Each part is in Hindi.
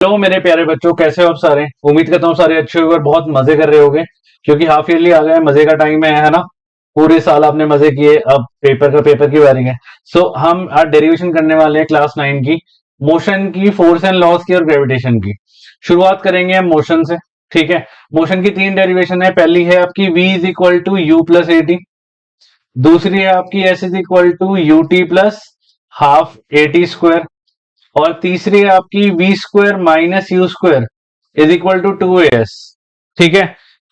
हेलो मेरे प्यारे बच्चों, कैसे हो आप सारे। उम्मीद करता हूँ सारे अच्छे होंगे और बहुत मजे कर रहे होंगे, क्योंकि हाफ ईयरली आ गए, मजे का टाइम है ना। पूरे साल आपने मजे किए, अब पेपर की बारी है। हम आज डेरिवेशन करने वाले हैं क्लास 9 की, मोशन की, फोर्स एंड लॉस की और ग्रेविटेशन की। शुरुआत करेंगे हम मोशन से। ठीक है। मोशन की तीन डेरिवेशन है। पहली है आपकी v is equal to you plus A t. दूसरी है आपकी s is equal to U T plus half A T square. और तीसरी है आपकी v square minus you square is equal to 2as। ठीक है।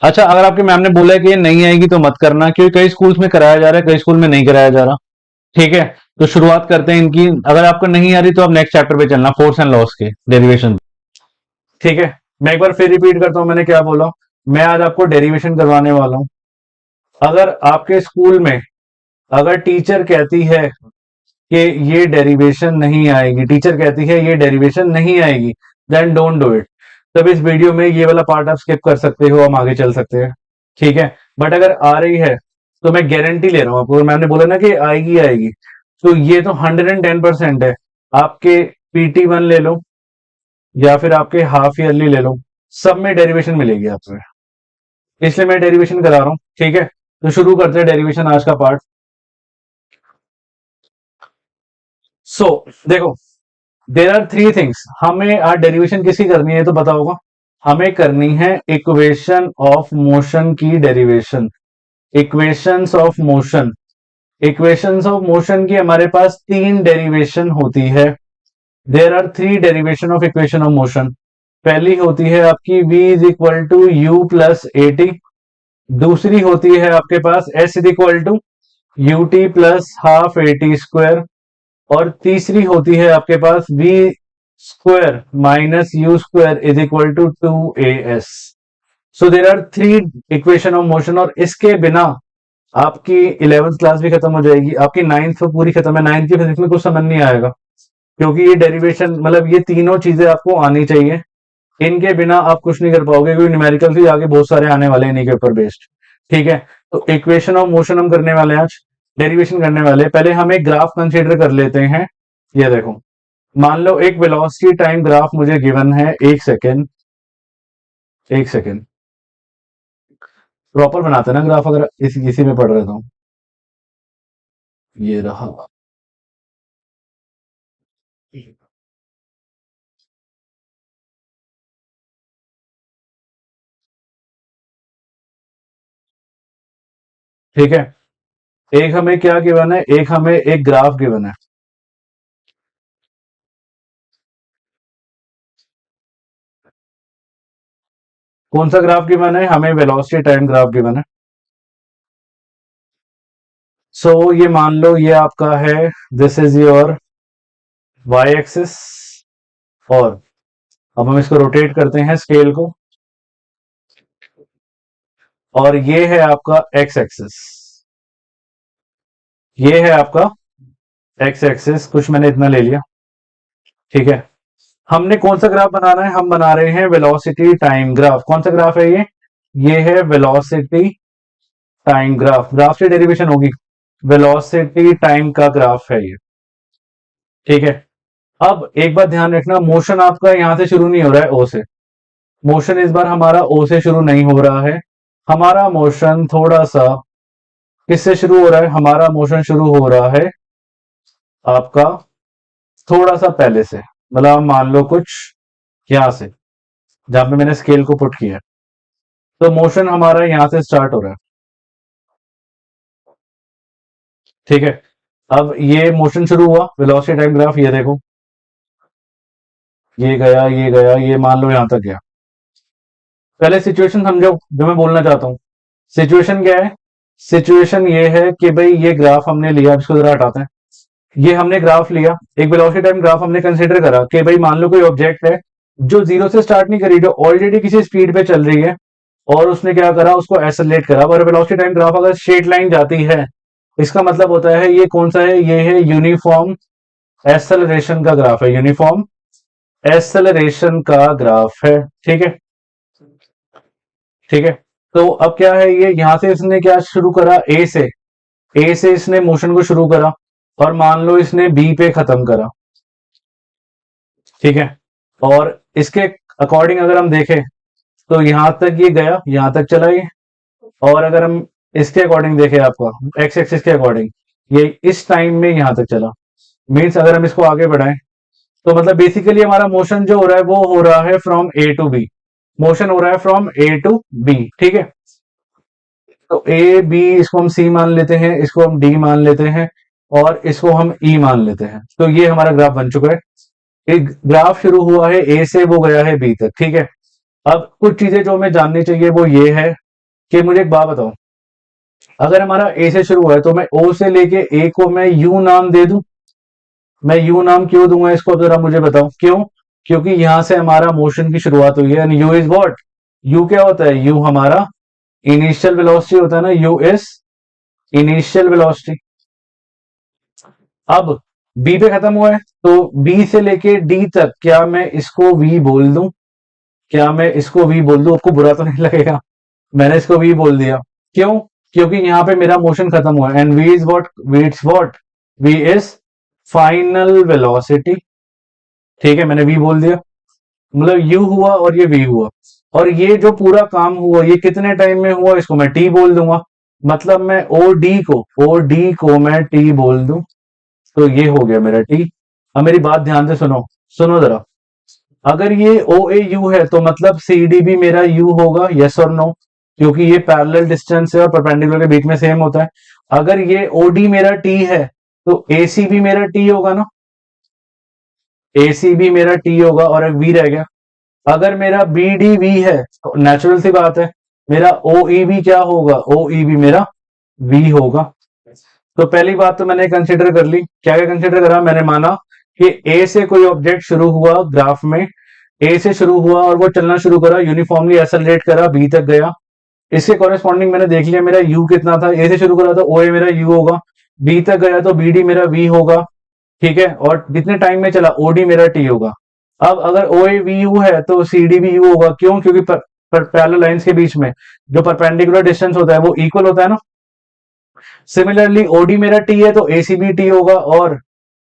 अच्छा, अगर आपके मैम ने बोला है कि ये नहीं आएगी तो मत करना, क्योंकि कई स्कूल्स में कराया जा रहा है, कई स्कूल में नहीं कराया जा रहा। ठीक है। तो शुरुआत करते हैं इनकी। अगर आपको नहीं आ रही तो आप नेक्स्ट चैप्टर पे चलना, फोर्स एंड लॉस के डेरिवेशन। ठीक है। मैं एक बार फिर रिपीट करता हूं मैंने क्या बोला। मैं आज आपको डेरिवेशन करवाने वाला हूं। अगर आपके स्कूल में अगर टीचर कहती है कि ये डेरिवेशन नहीं आएगी, टीचर कहती है ये डेरिवेशन नहीं आएगी, देन डोंट डू इट। तब इस वीडियो में ये वाला पार्ट आप स्किप कर सकते हो, हम आगे चल सकते हैं। ठीक है। बट अगर आ रही है तो मैं गारंटी ले रहा हूं आपको, मैंने बोला ना कि आएगी आएगी, तो ये तो 110% है। आपके PT1 ले लो या फिर आपके हाफ ईयरली ले लो, सब में डेरिवेशन मिलेगी आपको, इसलिए मैं डेरिवेशन करा रहा हूं। ठीक है। तो शुरू करते हैं डेरिवेशन आज का पार्ट। देखो, देर आर थ्री थिंग्स। हमें आज डेरिवेशन किसकी करनी है तो पता होगा। हमें करनी है इक्वेशन ऑफ मोशन की derivation. Equations of motion. Equations of motion की हमारे पास तीन डेरिवेशन होती है। There are three derivation of equation of motion. पहली होती है आपकी v is equal to you plus A t. दूसरी होती है आपके पास s is equal to U T plus half A T square. और तीसरी होती है आपके पास v square minus you square is equal to 2as। So there are three equation of motion, और इसके बिना आपकी 11th क्लास भी खत्म हो जाएगी, आपकी 9th तो पूरी खत्म है। 9th की फिजिक्स में कुछ समझ नहीं आएगा, क्योंकि ये डेरिवेशन मतलब ये तीनों चीजें आपको आनी चाहिए। इनके बिना आप कुछ नहीं कर पाओगे, क्योंकि न्यूमेरिकल भी आगे बहुत सारे आने वाले हैं इन्हीं के ऊपर बेस्ड। ठीक है। तो इक्वेशन ऑफ मोशन हम करने वाले हैं आज, डेरिवेशन करने वाले हैं। पहले हम एक ग्राफ कंसीडर कर लेते हैं। ये देखो, मान लो एक वेलोसिटी टाइम ग्राफ मुझे गिवन है। एक सेकेंड, एक सेकेंड, प्रॉपर बनाते हैं ना ग्राफ, अगर इसी में पढ़ रहे तो। ये रहा। ठीक है। एक हमें क्या गिवन है, एक हमें एक ग्राफ गिवन है। कौन सा ग्राफ गिवन है, हमें वेलोसिटी टाइम ग्राफ गिवन है। ये मान लो ये आपका है, this is your y axis. और अब हम इसको रोटेट करते हैं स्केल को, और ये है आपका एक्स एक्सिस। ये है आपका एक्स एक्सिस, कुछ मैंने इतना ले लिया। ठीक है। हमने कौन सा ग्राफ बनाना है, हम बना रहे हैं वेलोसिटी टाइम ग्राफ। कौन सा ग्राफ है ये है वेलोसिटी टाइम ग्राफ। ग्राफ से डेरिवेशन होगी, वेलोसिटी टाइम का ग्राफ है ये। ठीक है। अब एक बात ध्यान रखना, मोशन आपका यहां से शुरू नहीं हो रहा है ओ से। मोशन इस बार हमारा ओ से शुरू नहीं हो रहा है। हमारा मोशन थोड़ा सा किससे शुरू हो रहा है, हमारा मोशन शुरू हो रहा है आपका थोड़ा सा पहले से। मतलब मान लो कुछ यहां से, जहां पे मैंने स्केल को पुट किया है, तो मोशन हमारा यहां से स्टार्ट हो रहा है। ठीक है। अब ये मोशन शुरू हुआ, वेलोसिटी टाइम ग्राफ, ये देखो, ये गया, ये गया, ये मान लो यहां तक गया। पहले सिचुएशन समझो जो मैं बोलना चाहता हूं। सिचुएशन क्या है, सिचुएशन ये है कि भाई ये ग्राफ हमने लिया, इसको जरा हटाते हैं। ये हमने ग्राफ लिया, एक वेलोसिटी टाइम ग्राफ हमने कंसीडर करा कि भाई मान लो कोई ऑब्जेक्ट है जो जीरो से स्टार्ट नहीं करी, जो ऑलरेडी किसी स्पीड पे चल रही है, और उसने क्या करा, उसको एक्सेलरेट करा। और वेलोसिटी टाइम ग्राफ अगर स्ट्रेट लाइन जाती है, इसका मतलब होता है ये कौन सा है, ये है यूनिफॉर्म एक्सेलरेशन का ग्राफ है। यूनिफॉर्म एक्सेलरेशन का ग्राफ है। ठीक है। ठीक है। तो अब क्या है, ये यहां से इसने क्या शुरू करा, ए से इसने मोशन को शुरू करा, और मान लो इसने बी पे खत्म करा। ठीक है। और इसके अकॉर्डिंग अगर हम देखें तो यहां तक ये गया, यहां तक चला ये। और अगर हम इसके अकॉर्डिंग देखें, आपका एक्स एक्सिस के अकॉर्डिंग, ये इस टाइम में यहां तक चला। मीन्स अगर हम इसको आगे बढ़ाएं तो मतलब बेसिकली हमारा मोशन जो हो रहा है वो हो रहा है from A to B. Motion हो रहा है फ्रॉम ए टू बी, ठीक है। तो ए बी, इसको हम सी मान लेते हैं, इसको हम डी मान लेते हैं, और इसको हम ई मान लेते हैं। तो ये हमारा ग्राफ बन चुका है। एक ग्राफ शुरू हुआ है ए से, वो गया है बी तक, ठीक है। अब कुछ चीजें जो हमें जाननी चाहिए वो ये है कि मुझे एक बात बताओ, अगर हमारा ए से शुरू हुआ है तो मैं ओ से लेके ए को मैं यू नाम दे दूं। मैं यू नाम क्यों दूंगा इसको, अब जरा मुझे बताओ क्यों। क्योंकि यहां से हमारा मोशन की शुरुआत हुई है, and you is what, you क्या होता है, यू हमारा इनिशियल वेलोसिटी होता है ना, यू इज इनिशियल वेलोसिटी। अब बी पे खत्म हुआ है, तो बी से लेके डी तक क्या मैं इसको वी बोल दूं, क्या मैं इसको वी बोल दूं, आपको बुरा तो नहीं लगेगा, मैंने इसको वी बोल दिया। क्यों, क्योंकि यहां पे मेरा मोशन खत्म हुआ है, and v is what, v is what, v is final velocity, ठीक है। मैंने वी बोल दिया, मतलब यू हुआ और ये वी हुआ। और ये जो पूरा काम हुआ ये कितने टाइम में हुआ, इसको मैं टी बोल दूंगा। मतलब मैं ओ डी को मैं टी बोल दूं, तो ये हो गया मेरा टी। अब मेरी बात ध्यान से सुनो, सुनो जरा। अगर ये ओ ए यू है तो मतलब सी डी भी मेरा यू होगा, यस और नो, क्योंकि ये पैरेलल डिस्टेंस है और परपेंडिकुलर के बीच में सेम होता है। अगर ये ओ डी मेरा टी है तो ए सी भी मेरा टी होगा ना, ए सी भी मेरा टी होगा, और एक वी रह गया। अगर मेरा बी डी वी है तो नेचुरल सी बात है, मेरा ओ ई भी क्या होगा, ओ ई भी मेरा वी होगा। तो पहली बात तो मैंने कंसिडर कर ली, क्या क्या कंसिडर करा, मैंने माना कि ए से कोई ऑब्जेक्ट शुरू हुआ ग्राफ में, ए से शुरू हुआ और वो चलना शुरू करा, यूनिफॉर्मली एक्सेलरेट करा, बी तक गया। इसके कॉरेस्पॉन्डिंग मैंने देख लिया मेरा यू कितना था, ए से शुरू करा तो ओ ए मेरा यू होगा, बी तक गया तो बी डी मेरा वी होगा, ठीक है। और जितने टाइम में चला ओ डी मेरा टी होगा। अब अगर ओ ए वी यू है तो सी डी भी यू होगा, क्यों, क्योंकि पैरेलल लाइंस के बीच में जो परपेंडिकुलर डिस्टेंस होता है वो इक्वल होता है ना। सिमिलरली ओडी मेरा टी है तो एसी भी टी होगा, और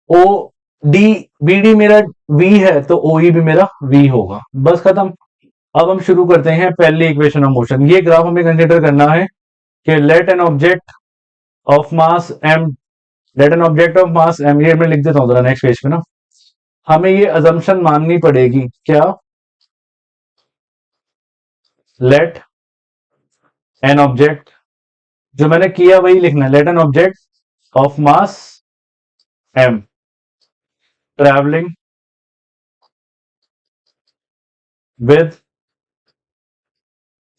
ओ डी बी डी मेरा वी है तो ओई भी मेरा वी होगा। बस खत्म। अब हम शुरू करते हैं पहली इक्वेशन ऑफ मोशन। ये ग्राफ हमें कंसिडर करना है कि let an object of mass m, let an object of mass m, ये मैं लिख देता हूं जरा नेक्स्ट पेज पे ना। हमें ये अजम्पशन माननी पड़ेगी, क्या, लेट एन ऑब्जेक्ट, जो मैंने किया वही लिखना है, let an object of mass m traveling with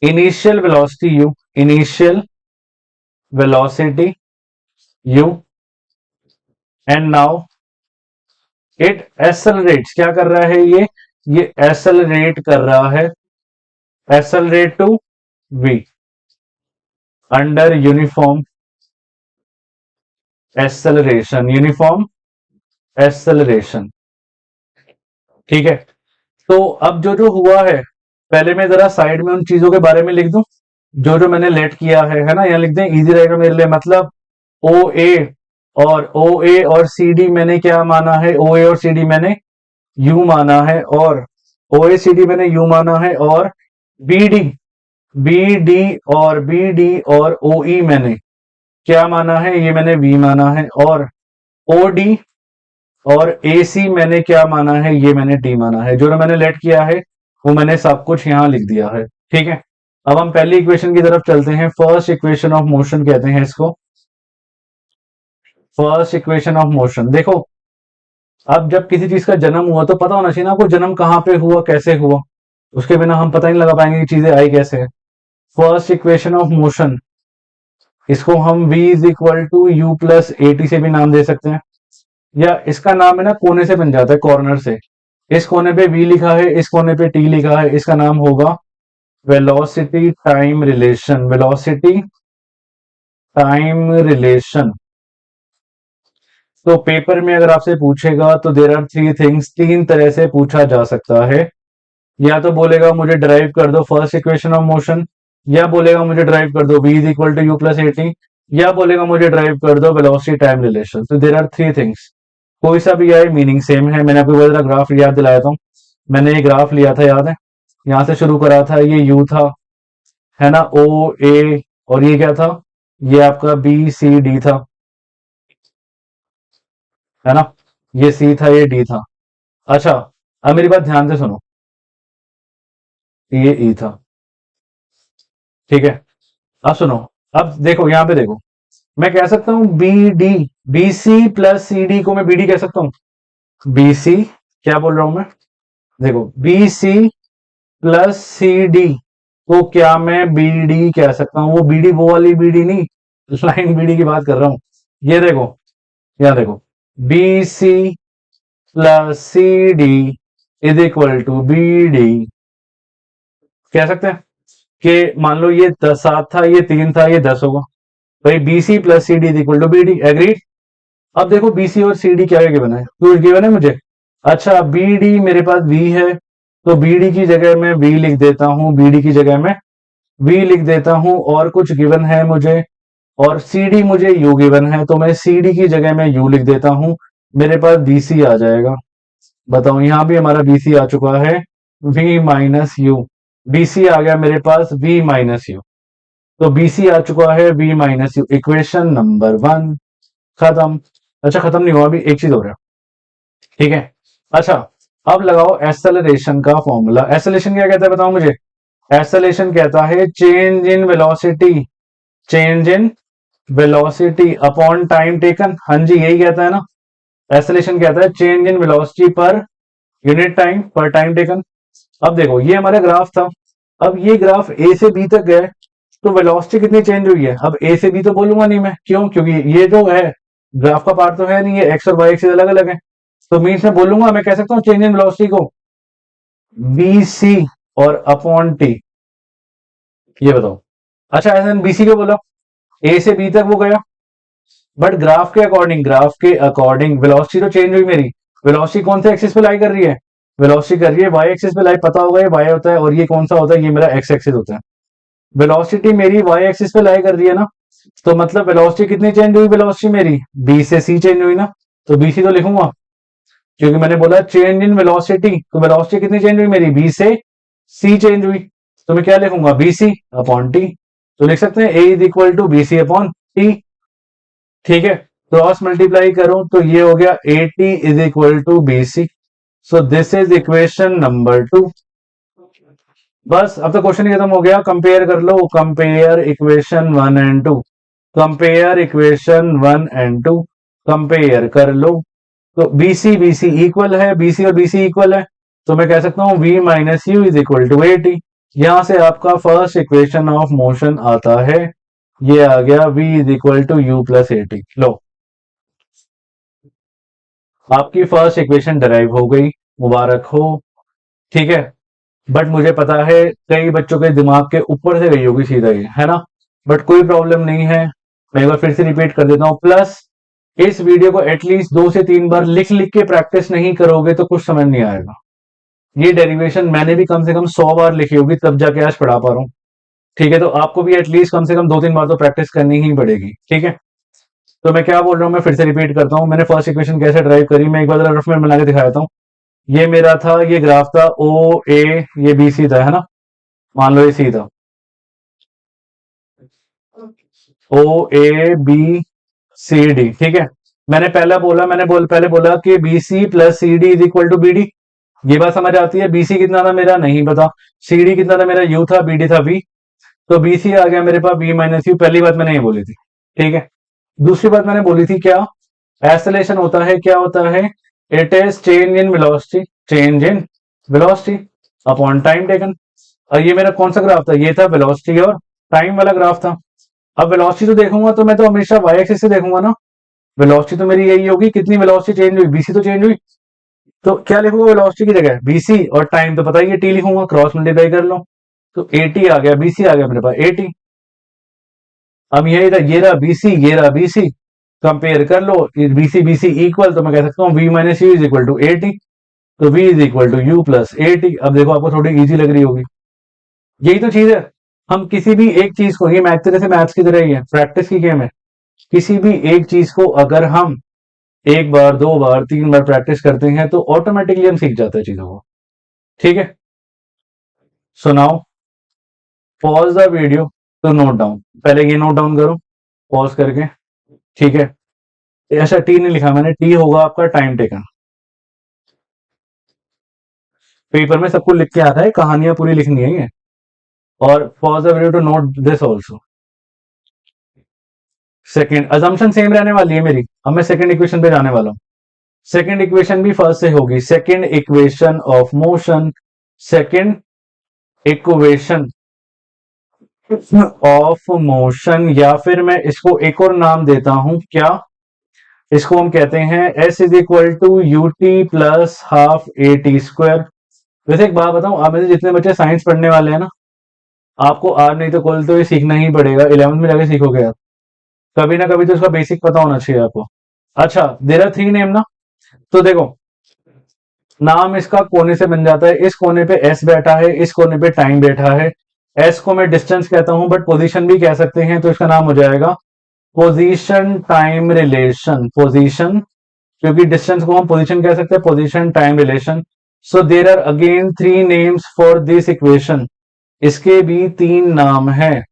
initial velocity u, initial velocity u, and now it accelerates, क्या कर रहा है ये accelerate कर रहा है, accelerate to v under uniform acceleration, uniform acceleration, ठीक है। तो अब जो जो हुआ है, पहले मैं जरा साइड में उन चीजों के बारे में लिख दूं जो जो मैंने लेट किया है ना, यहाँ लिख दें, इजी रहेगा मेरे लिए। मतलब ओ ए और सी डी मैंने क्या माना है, ओ ए और सी डी मैंने यू माना है, और ओ ए सी डी मैंने यू माना है, और बी डी बी डी और ओ ई मैंने क्या माना है, ये मैंने वी माना है, और ओ डी और ए सी मैंने क्या माना है, ये मैंने डी माना है। जो मैंने लेट किया है वो मैंने सब कुछ यहां लिख दिया है, ठीक है। अब हम पहली इक्वेशन की तरफ चलते हैं, फर्स्ट इक्वेशन ऑफ मोशन कहते हैं इसको, फर्स्ट इक्वेशन ऑफ मोशन। देखो, अब जब किसी चीज का जन्म हुआ तो पता होना चाहिए ना आपको, जन्म कहां पे हुआ, कैसे हुआ, उसके बिना हम पता नहीं लगा पाएंगे कि चीजें आई कैसे है। फर्स्ट इक्वेशन ऑफ मोशन, इसको हम v is equal to you plus A t से भी नाम दे सकते हैं, या इसका नाम है ना कोने से बन जाता है, कॉर्नर से। इस कोने पे v लिखा है, इस कोने पे t लिखा है, इसका नाम होगा velocity time relation, velocity time relation. तो पेपर में अगर आपसे पूछेगा तो देर आर थ्री थिंग्स, तीन तरह से पूछा जा सकता है। या तो बोलेगा मुझे ड्राइव कर दो फर्स्ट इक्वेशन ऑफ मोशन, या बोलेगा मुझे ड्राइव कर दो v is equal to you plus A t, या बोलेगा मुझे ड्राइव कर दो वेलोसिटी टाइम रिलेशन। तो देर आर थ्री थिंग्स, कोई सा भी आए मीनिंग सेम है। मैंने आपको ग्राफ याद दिलाया था, मैंने ये ग्राफ लिया था, याद है, यहां से शुरू करा था, ये यू था, है ना, ओ ए, और ये क्या था, ये आपका बी सी डी था, है ना, ये सी था, ये डी था। अच्छा, अब मेरी बात ध्यान से सुनो, ये ई था, ठीक है। अब सुनो, अब देखो यहां पे देखो, मैं कह सकता हूं B D, B C plus C D को मैं बी डी कह सकता हूं। बी सी, क्या बोल रहा हूं मैं, देखो B C plus C D को क्या मैं बी डी कह सकता हूं, वो बी डी वो वाली बी डी नहीं, लाइन बी डी की बात कर रहा हूं। ये देखो, यहां देखो, B C plus C D is equal to B D, कह सकते हैं कि मान लो ये 7 था, ये 3 था, ये 10 होगा, भाई B C plus C D is equal to B D, agreed. अब देखो बीसी और सीडी क्या क्या गिवन है, कुछ गिवन है मुझे। अच्छा, बीडी मेरे पास वी है, तो बीडी की जगह मैं वी लिख देता हूं, बीडी की जगह मैं वी लिख देता हूं, और कुछ गिवन है मुझे, और सीडी मुझे यू गिवन है, तो मैं सीडी की जगह मैं यू लिख देता हूं, मेरे पास बीसी आ जाएगा। बताओ, यहां भी हमारा बीसी आ चुका है, वी माइनस यू, बीसी आ गया मेरे पास वी माइनस यू, तो बीसी आ चुका है v minus u, equation number 1 खत्म। अच्छा, खत्म नहीं हुआ, अभी एक चीज हो रहा है, ठीक है। अच्छा, अब लगाओ एसेलरेशन का फॉर्मूला। एसेलेरेशन क्या कहता है बताओ मुझे। एसेलेरेशन कहता है change in velocity, change in velocity upon time taken, हाँ जी यही कहता है ना। एसेलेरेशन कहता है change in velocity per unit time, पर टाइम टेकन। अब देखो, ये हमारा ग्राफ था, अब ये ग्राफ ए से बी तक गए, तो वेलोसिटी कितनी चेंज हुई है। अब ए से बी तो बोलूंगा नहीं मैं, क्यों, क्योंकि ये जो है ग्राफ का पार्ट तो है नहीं, ये एक्स और वाई एक्सिस अलग अलग है, तो मीन्स मैं बोलूंगा, मैं कह सकता हूँ चेंज इन वेलोसिटी को बी सी और अपॉन टी, ये बताओ। अच्छा, ऐसा बी सी को बोला, ए से बी तक वो गया, बट ग्राफ के अकॉर्डिंग, ग्राफ के अकॉर्डिंग वेलोसिटी तो चेंज हुई मेरी। वेलोसिटी कौन से एक्सिस पे लाई कर रही है, वेलोसिटी कर रही है वाई एक्सिस पे लाई, पता होगा ये वाई होता है, और ये कौन सा होता है, ये मेरा एक्स एक्सिस होता है। वेलोसिटी मेरी वाई एक्सिस पे लाई कर रही है ना, तो मतलब वेलोसिटी कितनी चेंज हुई, वेलोसिटी मेरी बी से सी चेंज हुई ना, तो बी सी तो लिखूंगा, क्योंकि मैंने बोला चेंज इन वेलोसिटी, तो वेलोसिटी कितनी चेंज हुई मेरी, बी से सी चेंज हुई, तो मैं क्या लिखूंगा, बी सी अपॉन टी, तो लिख सकते हैं A is equal to B C upon T, ठीक है। क्रॉस मल्टीप्लाई करूं तो ये हो गया A T is equal to B C, so this is equation number 2। बस, अब तो क्वेश्चन ही खत्म हो गया, कंपेयर कर लो, compare equation 1 and 2, compare equation 1 and 2, compare कर लो, तो बीसी बीसी इक्वल है, बीसी और बीसी इक्वल है, तो मैं कह सकता हूं v minus you is equal to A T. यहां से आपका फर्स्ट इक्वेशन ऑफ मोशन आता है, ये आ गया v is equal to you plus A T. लो, आपकी फर्स्ट इक्वेशन डराइव हो गई, मुबारक हो, ठीक है। बट मुझे पता है कई बच्चों के दिमाग के ऊपर से गई होगी सीधा ये, है ना, बट कोई प्रॉब्लम नहीं है, मैं एक बार फिर से रिपीट कर देता हूं। प्लस इस वीडियो को एटलीस्ट 2 से 3 बार लिख लिख के प्रैक्टिस नहीं करोगे तो कुछ समझ नहीं आएगा। ये डेरिवेशन मैंने भी कम से कम 100 बार लिखी होगी, तब जाके आज पढ़ा पा रहा हूँ, ठीक है। तो आपको भी एटलीस्ट कम से कम 2-3 बार तो प्रैक्टिस करनी ही पड़ेगी, ठीक है। तो मैं क्या बोल रहा हूँ, मैं फिर से रिपीट करता हूँ, मैंने फर्स्ट इक्वेशन कैसे ड्राइव करी, मैं एक बार रफ में बना के दिखा देता हूँ। ये मेरा था, ये ग्राफ था ओ ए, ये बी सी था, है ना, मान लो ये सी था, ओ ए बी सी डी, ठीक है। मैंने पहले बोला कि B C plus C D is equal to B D, ये बात समझ आती है। बीसी कितना था मेरा नहीं पता, सी डी कितना था मेरा यू था, बी डी था वी, तो बीसी आ गया मेरे पास बी माइनस यू। पहली बात मैंने ये बोली थी, ठीक है। दूसरी बात मैंने बोली थी क्या, एसेलेरेशन होता है, क्या होता है, it is change in velocity, change in velocity upon time taken. और ये मेरा कौन सा ग्राफ था, ये था वेलोसिटी और टाइम वाला ग्राफ था। अब वेलोसिटी तो देखूंगा तो मैं तो हमेशा वाई एक्सिस से देखूंगा ना, वेलोसिटी तो मेरी यही होगी, कितनी वेलोसिटी चेंज हुई, बीसी तो चेंज हुई, तो क्या लिखूंगा वेलोसिटी की जगह बीसी, और टाइम तो पता ही है टी लिखूंगा, क्रॉस मल्टीप्लाई कर लो, तो एटी आ गया, बीसी आ गया मेरे पास एटी। अब यही था, ये रहा बीसी, ये रहा बीसी, कंपेयर कर लो, बीसी बीसी इक्वल, तो मैं कह सकता हूँ V minus you is equal to A T, तो V is equal to you plus A T. अब देखो आपको थोड़ी इजी लग रही होगी, यही तो चीज है। हम किसी भी एक चीज को, ये मैथ तरह से मैथ्स की तरह ही है, प्रैक्टिस की गेम है, किसी भी एक चीज को अगर हम 1 बार 2 बार 3 बार प्रैक्टिस करते हैं तो ऑटोमेटिकली हम सीख जाते हैं चीजों को। ठीक है, so now pause the video तो नोट डाउन, पहले ये नोट डाउन करो पॉज करके। ठीक है, ऐसा टी नहीं लिखा मैंने, टी होगा आपका टाइम टेकन। पेपर में सबको लिख के आता है, कहानियां पूरी लिखनी है ये। और pause the video to note this also. Second assumption same रहने वाली है मेरी, अब मैं सेकेंड इक्वेशन पे जाने वाला हूं। सेकेंड इक्वेशन भी फर्स्ट से होगी, second equation of motion, second equation of motion, या फिर मैं इसको एक और नाम देता हूं, क्या इसको हम कहते हैं s is equal to U T plus half A T square. वैसे एक बात बताऊं, आप में से जितने बच्चे साइंस पढ़ने वाले हैं ना, आपको आज नहीं तो कल तो ये सीखना ही पड़ेगा, 11th में जाके सीखोगे आप, कभी ना कभी तो इसका बेसिक पता होना चाहिए आपको। अच्छा, देयर आर थ्री नेम ना, तो देखो नाम इसका कोने से बन जाता है, इस कोने पे s बैठा है, इस कोने पे टाइम बैठा है। s को मैं डिस्टेंस कहता हूं, बट पोजीशन भी कह सकते हैं, तो इसका नाम हो जाएगा पोजीशन टाइम रिलेशन। पोजीशन, क्योंकि डिस्टेंस को हम पोजीशन कह सकते हैं, position time relation. So there are again three names for this equation, इसके भी तीन नाम हैं।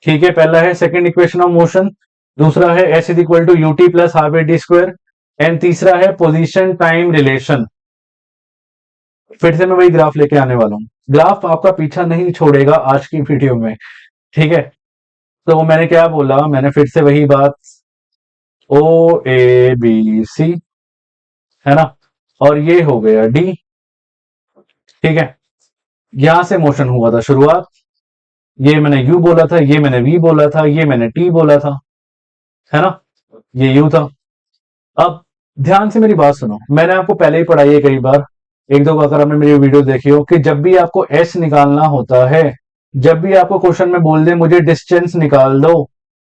ठीक है, पहला है सेकंड इक्वेशन ऑफ मोशन, दूसरा है s is equal to U T plus half A T square, and तीसरा है पोजीशन टाइम रिलेशन। फिर से मैं वही ग्राफ लेके आने वाला हूं, ग्राफ आपका पीछा नहीं छोड़ेगा आज की वीडियो में। ठीक है, तो मैंने क्या बोला, मैंने फिर से वही बात, ओ ए बी सी है ना, और ये हो गया डी। ठीक है, यहां से मोशन हुआ था शुरुआत, ये मैंने यू बोला था, ये मैंने वी बोला था, ये मैंने टी बोला था, है ना, ये यू था। अब ध्यान से मेरी बात सुनो, मैंने आपको पहले ही पढ़ाई है कई बार, एक दो अगर आपने मेरी वीडियो देखी हो, कि जब भी आपको एस निकालना होता है, जब भी आपको क्वेश्चन में बोल दे मुझे डिस्टेंस निकाल दो,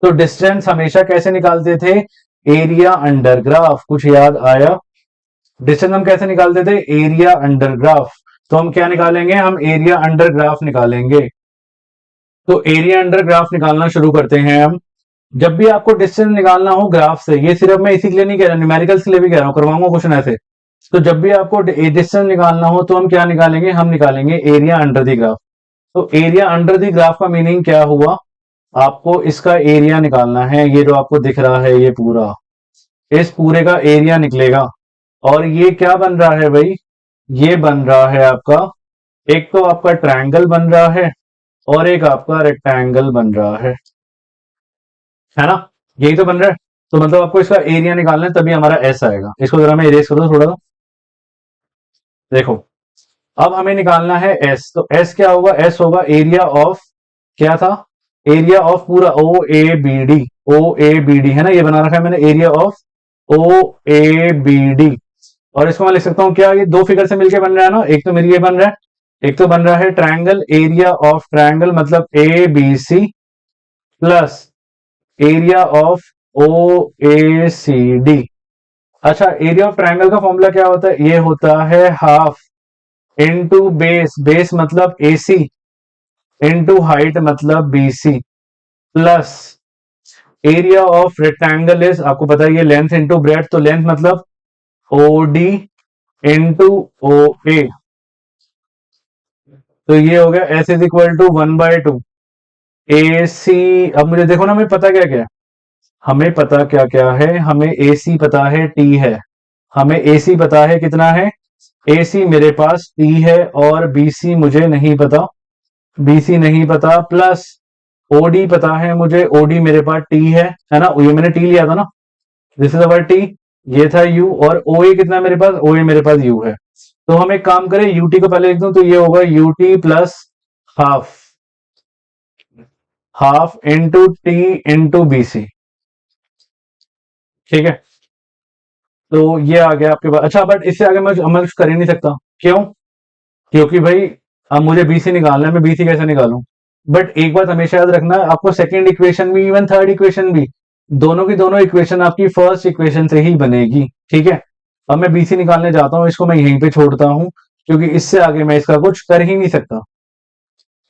तो डिस्टेंस हमेशा कैसे निकालते थे, एरिया अंडर ग्राफ। कुछ याद आया? डिस्टेंस हम कैसे निकालते थे, एरिया अंडर ग्राफ। तो हम क्या निकालेंगे, हम एरिया अंडर ग्राफ निकालेंगे। तो एरिया अंडर ग्राफ निकालना शुरू करते हैं हम। जब भी आपको डिस्टेंस निकालना हो ग्राफ से, ये सिर्फ मैं इसी के लिए नहीं कह रहा, न्यूमेरिकल्स के लिए भी कह रहा हूं, करवाऊंगा क्वेश्चन ऐसे। तो जब भी आपको डिस्टेंस निकालना हो तो हम क्या निकालेंगे, हम निकालेंगे एरिया अंडर द ग्राफ। तो एरिया अंडर द ग्राफ का मीनिंग क्या हुआ, आपको इसका एरिया निकालना है, ये जो आपको दिख रहा है ये पूरा, इस पूरे का एरिया निकलेगा। और ये क्या बन रहा है भाई, ये बन रहा है आपका, एक तो आपका ट्रायंगल बन रहा है और एक आपका रेक्टेंगल बन रहा है ना, यही तो बन रहा है। तो मतलब आपको इसका एरिया निकालना है, तभी हमारा एस आएगा। इसको जरा मैं इरेज कर दूं थोड़ा सा, देखो अब हमें निकालना है एस, तो एस क्या होगा, एस होगा एरिया ऑफ, क्या था, एरिया ऑफ पूरा O A B D, O A B D है ना, ये बना रखा है मैंने, area of O A B D. और इसको मैं लिख सकता हूं क्या, ये दो फिगर से मिलकर बन रहा है ना, एक तो मेरी ये बन रहा है, एक तो बन रहा है ट्रायंगल, एरिया ऑफ ट्रायंगल मतलब A B C plus area of O A C D. अच्छा, एरिया ऑफ ट्रायंगल का फॉर्मूला क्या होता है, ये होता है हाफ इनटू बेस, बेस मतलब एसी, इनटू हाइट मतलब BC, plus area of rectangle is, आपको पता है ये लेंथ इनटू ब्रेड्थ, तो लेंथ मतलब ओडी इनटू ओ ए। तो ये हो गया S is equal to 1/2 A C. अब मुझे देखो ना, हमें पता क्या क्या है, हमें पता क्या क्या है, हमें ए सी पता है, टी है, हमें ए सी पता है कितना है, ए सी मेरे पास टी है, और बी सी मुझे नहीं पता, बीसी नहीं पता, प्लस ओडी पता है मुझे, ओडी मेरे पास टी है ना, ये मैंने टी लिया था ना, दिस इज अवर टी, ये था यू, और ओ ए कितना मेरे पास, ओ ए मेरे पास यू है। तो हम एक काम करें, यूटी को पहले लिख दूं, तो ये होगा UT plus half, half into T into BC. ठीक है, तो ये आ गया आपके पास। अच्छा, बट इससे आगे मैं कुछ कर ही नहीं सकता, क्यों, क्योंकि भाई अब मुझे बीसी निकालना है, मैं बीसी कैसे निकालूं। बट एक बात हमेशा याद रखना, आपको सेकंड इक्वेशन भी, इवन थर्ड इक्वेशन भी, दोनों की दोनों इक्वेशन आपकी फर्स्ट इक्वेशन से ही बनेगी। ठीक है, अब मैं बीसी निकालने जाता हूं, इसको मैं यहीं पे छोड़ता हूं, क्योंकि इससे आगे मैं इसका कुछ कर ही नहीं सकता।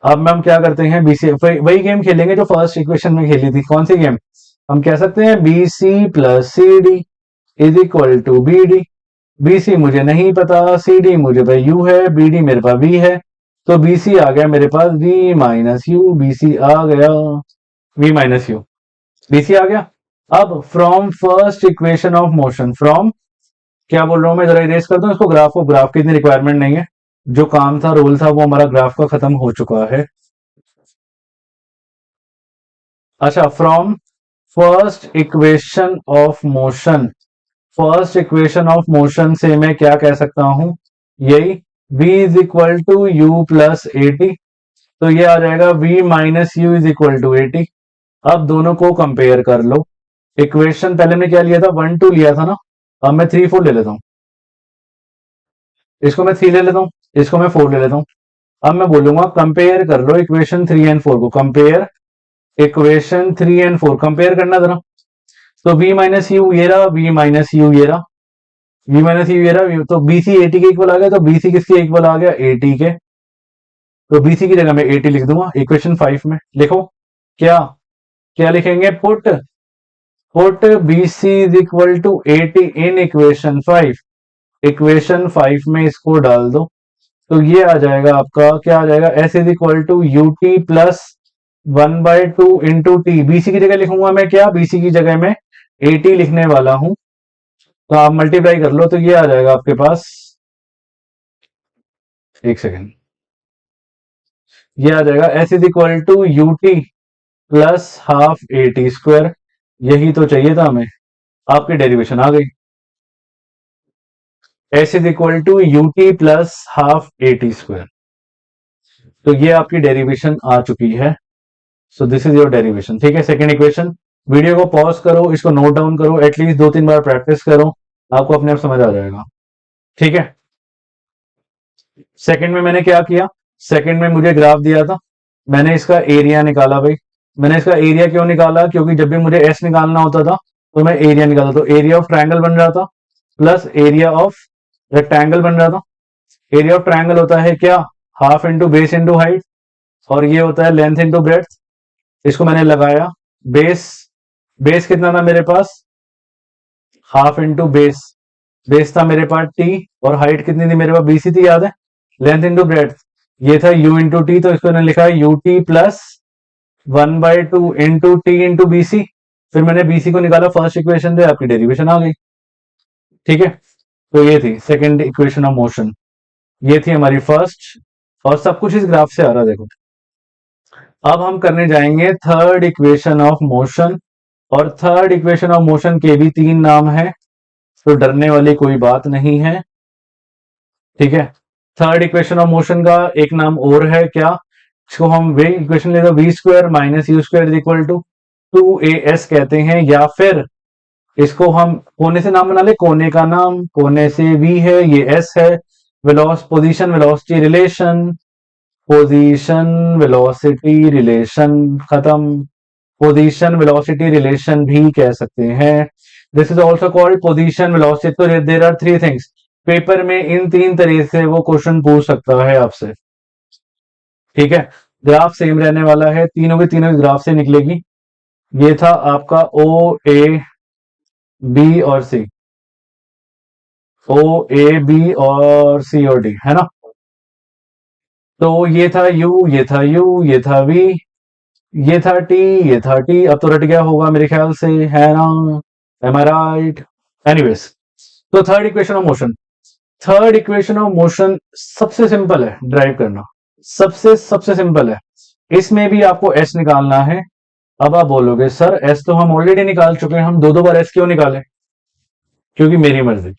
अब हम क्या करते हैं, बीसी वही गेम खेलेंगे जो फर्स्ट इक्वेशन में खेली थी। कौन सी गेम, हम कह सकते हैं B C plus C D is equal to B D. BC मुझे नहीं पता, CD मुझे भाई U है, BD मेरे पास V है, तो BC आ गया मेरे पास V माइनस यू, BC आ गया V माइनस यू, BC आ गया। अब from first equation of motion, from क्या बोल रहा हूं मैं, जरा इरेज कर दूं इसको, ग्राफ को, ग्राफ की इतनी रिक्वायरमेंट नहीं है, जो काम था रोल था वो हमारा ग्राफ का खत्म हो चुका है। अच्छा, from first equation of motion, first equation of motion से मैं क्या कह सकता हूं, यही v is equal to you plus A T, तो ये आ जाएगा v minus you is equal to A T. अब दोनों को कंपेयर कर लो, इक्वेशन पहले में क्या लिया था, 1 2 लिया था ना, अब मैं 3 4 ले लेता हूं, इसको मैं 3 ले लेता हूं, इसको मैं 4 ले लेता हूं। अब मैं बोलूंगा कंपेयर कर लो इक्वेशन 3 एंड 4 को, कंपेयर इक्वेशन 3 एंड 4, कंपेयर करना जरा। तो v माइनस यू ये रहा, v माइनस यू ये रहा, v माइनस यू ये रहा, तो BC 80 के इक्वल आ गया, तो BC किसके इक्वल आ गया, 80 के, तो BC की जगह मैं 80 लिख दूंगा। इक्वेशन 5 में लिखो, क्या क्या लिखेंगे, put BC is equal to 80 in equation 5, equation 5 में इसको डाल दो, तो ये आ जाएगा आपका, क्या आ जाएगा, S is equal to U T plus 1/2 into t. BC की जगह लिखूंगा मैं क्या, BC की जगह मैं 80 लिखने वाला हूं, तो आप मल्टीप्लाई कर लो, तो ये आ जाएगा आपके पास, एक सेकेंड, ये आ जाएगा S is equal to U T plus half A T square, यही तो चाहिए था हमें, आपकी डेरिवेशन आ गई, S is equal to U T plus half A T square, तो ये आपकी डेरिवेशन आ चुकी है। So this is your derivation, ठीक है। सेकेंड इक्वेशन, वीडियो को पॉज करो, इसको नोट डाउन करो, एटलीस्ट 2 3 बार प्रैक्टिस करो, आपको अपने आप समझ आ जाएगा, ठीक है। सेकंड में मैंने क्या किया, सेकंड में मुझे ग्राफ दिया था, मैंने इसका एरिया निकाला भाई। मैंने इसका एरिया क्यों निकाला, क्योंकि जब भी मुझे एस निकालना होता था तो मैं एरिया निकाला, तो एरिया ऑफ ट्रायंगल बन रहा था प्लस एरिया ऑफ रेक्टेंगल बन रहा था। एरिया ऑफ ट्रायंगल होता है क्या, half into base into height, और ये होता है लेंथ इंटू ब्रेड्थ। इसको मैंने लगाया, बेस, बेस कितना था मेरे पास, हाफ इंटू बेस, बेस था मेरे पास टी, और हाइट कितनी थी मेरे पास, BC थी, याद है, लेंथ इंटू ब्रेड्थ, ये था u इंटू टी, तो इसको मैंने लिखा है U T plus 1/2 into T into BC। फिर मैंने BC को निकाला फर्स्ट इक्वेशन से, आपकी डेरिवेशन आ गई, ठीक है। तो ये थी सेकंड इक्वेशन ऑफ मोशन, ये थी हमारी फर्स्ट, और सब कुछ इस ग्राफ से आ रहा है, देखो। अब हम करने जाएंगे थर्ड इक्वेशन ऑफ मोशन, और थर्ड इक्वेशन ऑफ मोशन के भी 3 नाम है, तो डरने वाली कोई बात नहीं है, ठीक है। थर्ड इक्वेशन ऑफ मोशन का एक नाम और है क्या, इसको हम वे इक्वेशन ले, v square minus you square is equal to 2AS कहते हैं, या फिर इसको हम कोने से नाम बना ले, कोने का नाम, कोने से V है, ये S है, position velocity relation, position velocity relation खत्म, पोजीशन वेलोसिटी रिलेशन भी कह सकते हैं। This is also called position velocity. तो देर आर 3 थिंग्स, पेपर में इन 3 तरीके से वो क्वेश्चन पूछ सकता है आपसे, ठीक है। ग्राफ सेम रहने वाला है, तीनों की तीनों ग्राफ से निकलेगी। ये था आपका OA B और C, OAB और C और D, है ना। तो ये था U, ये था U, ये था V, ये था T, ये था T, अब तो रट गया होगा मेरे ख्याल से, है ना, एम आई राइट। एनीवेज, तो third equation of motion, third equation of motion सबसे सिंपल है ड्राइव करना, सबसे सबसे सिंपल है, इसमें भी आपको S निकालना है। अब आप बोलोगे सर S तो हम ऑलरेडी निकाल चुके हैं, हम 2 बार S क्यों निकालें, क्योंकि मेरी मर्जी,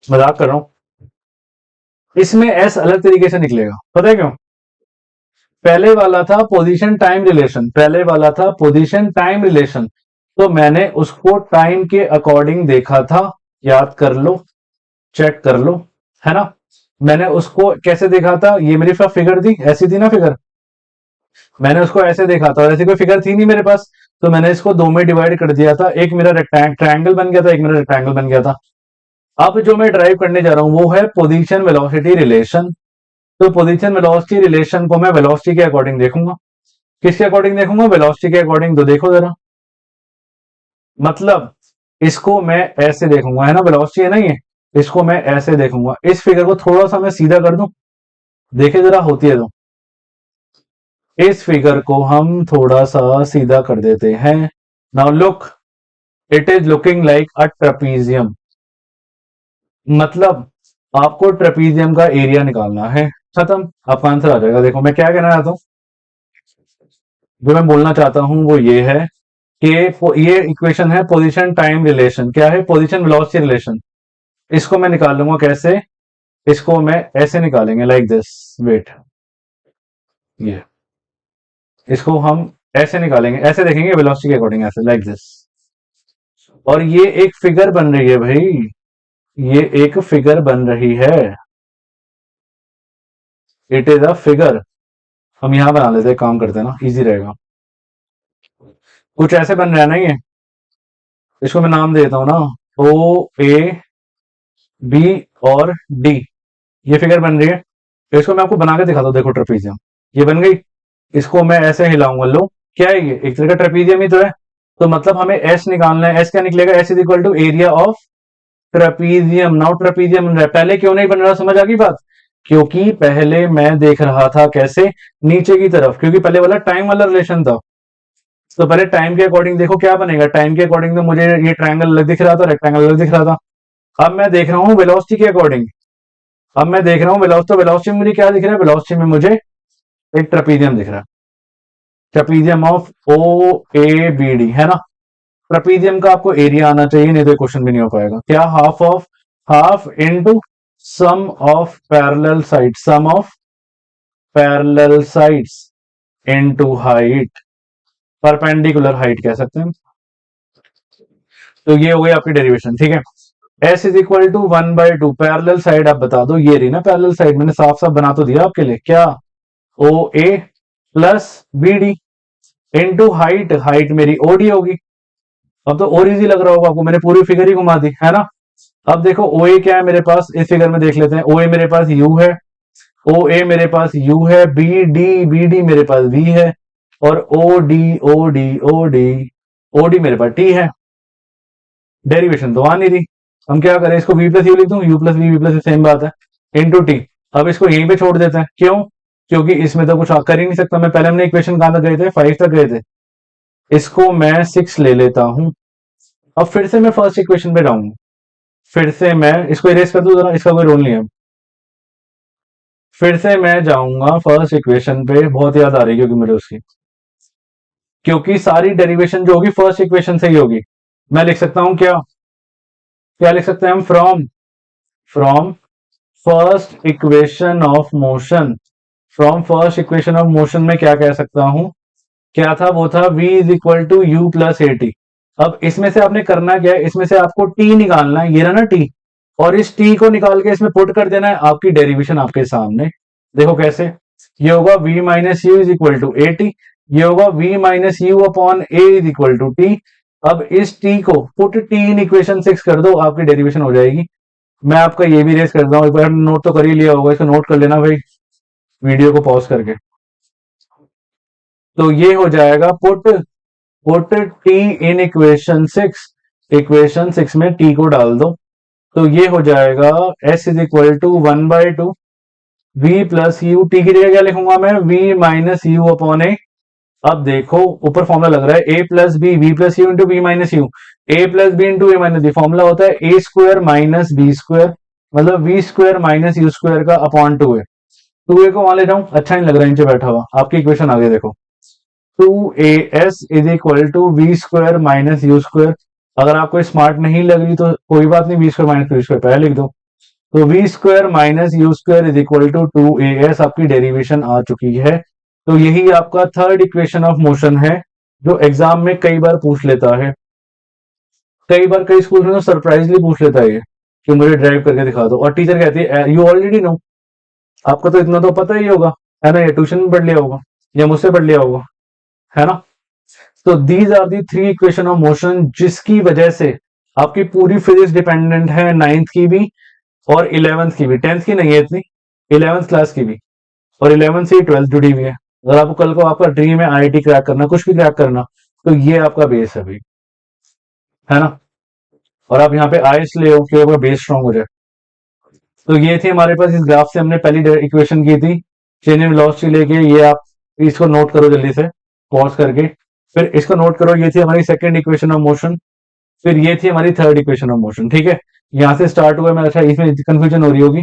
मजाक कर रहा हूं, इसमें S अलग तरीके से निकलेगा, पता है क्यों, पहले वाला था पोजीशन टाइम रिलेशन, पहले वाला था पोजीशन टाइम रिलेशन, तो मैंने उसको टाइम के अकॉर्डिंग देखा था, याद कर लो, चेक कर लो, है ना। मैंने उसको कैसे देखा था, ये मेरी पास फिगर थी, ऐसी थी ना फिगर, मैंने उसको ऐसे देखा था, और ऐसी कोई फिगर थी नहीं मेरे पास, तो मैंने इसको 2 में डिवाइड कर दिया था, एक मेरा ट्रायंगल बन गया था, एक मेरा रेक्टेंगल बन गया था। अब जो मैं ड्राइव करने जा रहा हूं वो है पोजीशन वेलोसिटी रिलेशन, तो पोजीशन वेलोसिटी रिलेशन को मैं वेलोसिटी के अकॉर्डिंग देखूंगा, किसके अकॉर्डिंग देखूंगा? वेलोसिटी के अकॉर्डिंग। तो देखो जरा, मतलब इसको मैं ऐसे देखूंगा, है ना, वेलोसिटी है ना ये, इसको मैं ऐसे देखूंगा। इस फिगर को थोड़ा सा मैं सीधा कर दूं, देखे जरा होती है तो। इस फिगर को हम थोड़ा सा सीधा कर देते हैं। Now look, it is looking like a trapezium. मतलब आपको ट्रेपीजियम का एरिया निकालना है, खत्म, आपका आंसर आ जाएगा। देखो मैं क्या कहना चाहता हूं, जो मैं बोलना चाहता हूं वो ये है कि ये इक्वेशन है पोजीशन टाइम रिलेशन। क्या है? Position velocity relation. इसको मैं निकाल लूंगा कैसे? इसको मैं ऐसे निकालेंगे, लाइक दिस, वेट, ये इसको हम ऐसे निकालेंगे, ऐसे देखेंगे वेलोसिटी के अकॉर्डिंग, ऐसे, लाइक दिस। और ये एक फिगर बन रही है भाई, ये एक फिगर बन रही है, इट इज अ फिगर। हम यहां बना लेते हैं, काम करते हैं ना, इजी रहेगा। कुछ ऐसे बन रहा है ना ये, इसको मैं नाम देता हूं ना, ओ ए बी और डी, ये फिगर बन रही है। तो इसको मैं आपको बना के दिखाता हूं, देखो ट्रेपीजियम, ये बन गई। इसको मैं ऐसे हिलाऊंगा, लो, क्या है ये? एक तरह का ट्रेपीजियम ही तो है। तो मतलब हमें एस निकालना है। एस क्या निकलेगा? S is equal to area of trapezium. Now trapezium बन रहा है, पहले क्यों नहीं बन रहा? समझ आ गई बात? क्योंकि पहले मैं देख रहा था कैसे, नीचे की तरफ, क्योंकि पहले वाला टाइम वाला रिलेशन था। तो पहले टाइम के अकॉर्डिंग देखो क्या बनेगा। टाइम के अकॉर्डिंग तो मुझे ये ट्रायंगल अलग दिख रहा था, रेक्टेंगल अलग दिख रहा था। अब मैं देख रहा हूँ वेलोसिटी के अकॉर्डिंग। अब मैं देख रहा हूँ वेलोसिटी, तो वेलोसिटी में मुझे क्या दिख रहा है? वेलोसिटी में मुझे एक ट्रेपीजियम दिख रहा है, trapezium of O A B D, है ना। ट्रेपीजियम का आपको एरिया आना चाहिए, नहीं तो क्वेश्चन भी नहीं हो पाएगा। क्या? Half of, half into sum of parallel side, sum of parallel sides into height, perpendicular height कह सकते हैं। तो ये हो गई आपकी डेरिवेशन, ठीक है। S is equal to 1/2, parallel side आप बता दो, ये रही ना पैरेलल साइड, मैंने साफ साफ बना तो दिया आपके लिए। क्या? O A plus B D into height, height मेरी ओडी होगी। अब तो और इजी लग रहा होगा आपको, मैंने पूरी फिगर ही घुमा दी, है ना। अब देखो ओ ए क्या है मेरे पास, इस फिगर में देख लेते हैं। ओ ए मेरे पास यू है, ओ ए मेरे पास यू है, बी डी मेरे पास वी है, और O D O D O D O D मेरे पास टी है। डेरिवेशन तो आ नहीं रही, हम क्या करें? इसको v प्लस यू लिख दूं, u plus v plus same बात है, इंटू टी। अब इसको यहीं पे छोड़ देते हैं, क्यों? क्योंकि इसमें तो कुछ कर ही नहीं सकता मैं। पहले हमने इक्वेशन कहां तक गए थे? 5 तक गए थे। इसको मैं 6 ले लेता हूं। अब फिर से मैं फर्स्ट इक्वेशन पे जाऊंगा, फिर से मैं इसको इरेज कर दूं जरा, इसका कोई रोल नहीं है। फिर से मैं जाऊंगा फर्स्ट इक्वेशन पे, बहुत याद आ रही है क्योंकि मुझे उसकी, क्योंकि सारी डेरिवेशन जो होगी फर्स्ट इक्वेशन से ही होगी। मैं लिख सकता हूं क्या? क्या लिख सकते हैं हम? From first equation of motion, from first equation of motion में क्या कह सकता हूं? क्या था? वो था v is equal to you plus A T. अब इसमें से आपने करना क्या है? इसमें से आपको t निकालना है, ये रहा ना t, और इस t को निकाल के इसमें पुट कर देना है। आपकी डेरिवेशन आपके सामने, देखो कैसे। ये होगा v minus you is equal to A t, ये होगा v minus u upon a is equal to t. अब इस t को पुट t इन इक्वेशन 6 कर दो, आपकी डेरिवेशन हो जाएगी। मैं आपका ये भी रेस करता हूँ, एक बार नोट तो कर ही लिया होगा, इसको नोट कर लेना भाई वीडियो को पॉज करके। तो ये हो जाएगा put put T in equation 6 में टी को डाल दो। तो ये हो जाएगा s is equal to 1/2 v plus u, t की जगह क्या लिखूंगा मैं? v minus u upon a. अब देखो ऊपर फॉर्मूला लग रहा है a plus b, v plus u into b minus u, a plus b into a minus b. Formula होता है a square minus b square, मतलब v square minus you square का अपॉन 2a। 2a को वहां ले जाऊं, अच्छा नहीं लग रहा है नीचे बैठा हुआ। आपकी इक्वेशन आगे देखो, 2as is equal to v square minus you square. अगर आपको स्मार्ट नहीं लग रही तो कोई बात नहीं, v square minus you square पहले लिख दो। तो v square minus you square is equal to 2as, आपकी डेरिवेशन आ चुकी है। तो यही आपका थर्ड इक्वेशन ऑफ मोशन है, जो एग्जाम में कई बार पूछ लेता है। कई बार कई स्कूल में तो सरप्राइजली पूछ लेता है ये, कि मुझे ड्राइव करके दिखा दो, और टीचर कहती है यू ऑलरेडी नो, आपको तो इतना तो पता ही होगा, है ना, ये ट्यूशन में पढ़ लिया होगा या मुझसे पढ़ लिया होगा, है ना। तो these are the 3 equation of motion, जिसकी वजह से आपकी पूरी फिजिक्स डिपेंडेंट है, 9th की भी और 11th की भी। 10th की नहीं है इतनी, 11th क्लास की भी, और 11th से 12th जुड़ी हुई है। अगर आपको कल को आपका ड्रीम है आईआईटी क्रैक करना, कुछ भी क्रैक करना, तो ये आपका बेस है अभी, है ना। और आप यहाँ पे आईएएस ले हो कि आपका बेस स्ट्रांग हो जाए। तो ये थी हमारे पास, इस ग्राफ से हमने पहली इक्वेशन की थी चेंज इन वेलोसिटी लेके। ये आप इसको नोट करो जल्दी से पॉज करके, फिर इसको नोट करो। ये थी हमारी सेकंड इक्वेशन ऑफ मोशन, फिर ये थी हमारी थर्ड इक्वेशन ऑफ मोशन। ठीक है, यहाँ से स्टार्ट हुआ। मैं अच्छा, इसमें कंफ्यूजन हो रही होगी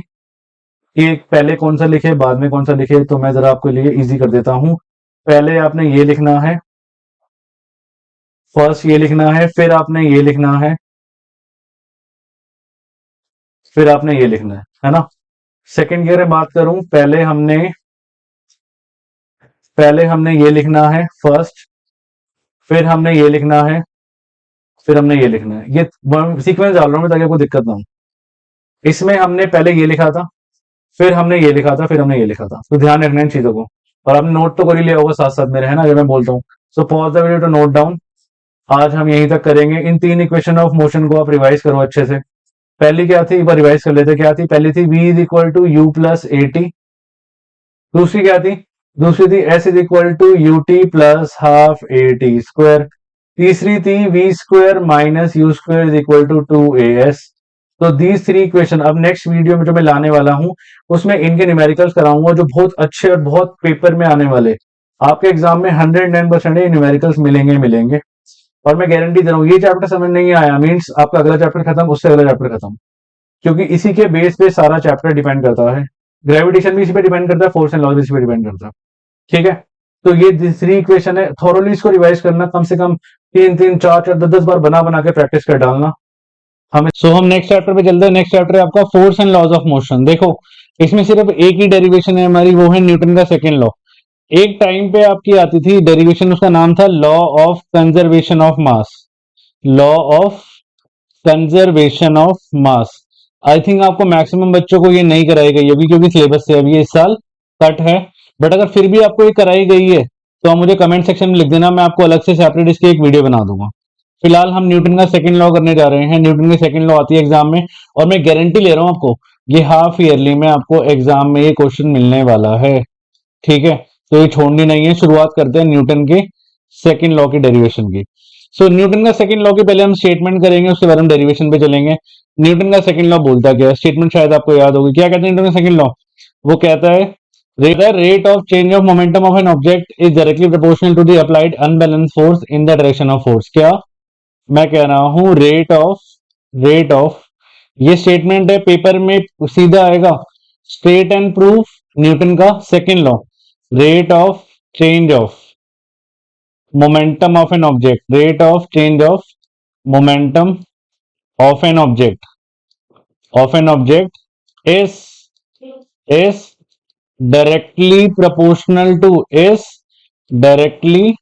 कि पहले कौन सा लिखे बाद में कौन सा लिखे, तो मैं जरा आपके लिए इजी कर देता हूं। पहले आपने ये लिखना है, फर्स्ट ये लिखना है, फिर आपने ये लिखना है, फिर आपने ये लिखना है ना। सेकंड की अगर बात करूं, पहले हमने ये लिखना है फर्स्ट, फिर हमने ये लिखना है, फिर हमने ये लिखना है। ये सीक्वेंस डाल रहा हूं मैं ताकि आपको दिक्कत ना हो। इसमें हमने पहले ये लिखा था, फिर हमने ये लिखा था, फिर हमने ये लिखा था। तो ध्यान रखना इन चीजों को। और आपने नोट तो कर ही लिया होगा साथ साथ मेरे, है ना, जब मैं बोलता हूँ। So pause the video to note down. आज हम यहीं तक करेंगे। इन तीन इक्वेशन ऑफ मोशन को आप रिवाइज करो अच्छे से। पहली क्या थी, एक बार रिवाइज कर लेते। क्या थी पहली? थी v is equal to you plus A t. दूसरी क्या थी? दूसरी थी s is equal to U T plus half A T square. तीसरी थी v square minus you square is equal to 2as। तो दीज थ्री इक्वेशन अब नेक्स्ट वीडियो में जो मैं लाने वाला हूं उसमें इनके न्यूमेरिकल्स कराऊंगा, जो बहुत अच्छे और बहुत पेपर में आने वाले। आपके एग्जाम में 109% न्यूमेरिकल्स मिलेंगे मिलेंगे। और मैं गारंटी दे रहा हूँ, ये चैप्टर समझ नहीं आया मीन्स आपका अगला चैप्टर खत्म, उससे अगला चैप्टर खत्म। क्योंकि इसी के बेस पे सारा चैप्टर डिपेंड करता है। ग्रेविटेशन भी इसी पे डिपेंड करता है, फोर्स एंड लॉ भी इसी पे डिपेंड करता है। ठीक है, तो ये तीसरी इक्वेशन है। थोरोली इसको रिवाइज करना, कम से कम 3 3 4 4 10 10 बार बना बना के प्रैक्टिस कर डालना। हम नेक्स्ट चैप्टर पे चलते हैं। नेक्स्ट चैप्टर है आपका force and laws of motion. देखो, इसमें सिर्फ एक ही डेरिवेशन है हमारी, वो है न्यूटन का सेकेंड लॉ। एक टाइम पे आपकी आती थी डेरिवेशन, उसका नाम था law of conservation of mass. Law of conservation of mass. I think आपको मैक्सिमम बच्चों को ये नहीं कराई गई होगी क्योंकि सिलेबस से अभी इस साल कट है। बट अगर फिर भी आपको ये कराई गई है तो आप मुझे कमेंट सेक्शन में लिख देना, मैं आपको अलग से सेपरेट इसकी एक वीडियो बना दूंगा। फिलहाल हम न्यूटन का सेकंड लॉ करने जा रहे हैं। न्यूटन की सेकंड लॉ आती है एग्जाम में, और मैं गारंटी ले रहा हूं आपको, ये हाफ ईयरली में आपको एग्जाम में ये क्वेश्चन मिलने वाला है। ठीक है, तो ये छोड़नी नहीं है। शुरुआत करते हैं न्यूटन के सेकंड लॉ की डेरिवेशन की। न्यूटन का सेकंड लॉ के पहले हम स्टेटमेंट करेंगे, उसके बाद हम डेरिवेशन पे चलेंगे। न्यूटन का सेकंड लॉ बोलता क्या है? स्टेटमेंट शायद आपको याद होगी। क्या कहते हैं न्यूटन का सेकंड लॉ? वो कहता है the rate of change of momentum of an object is directly proportional to the applied unbalanced force in the direction of force। क्या मैं कह रहा हूं? रेट ऑफ ये स्टेटमेंट है, पेपर में सीधा आएगा। स्टेट एंड प्रूफ न्यूटन का second law. Rate of change of momentum of an object, rate of change of momentum of an object is directly proportional to is directly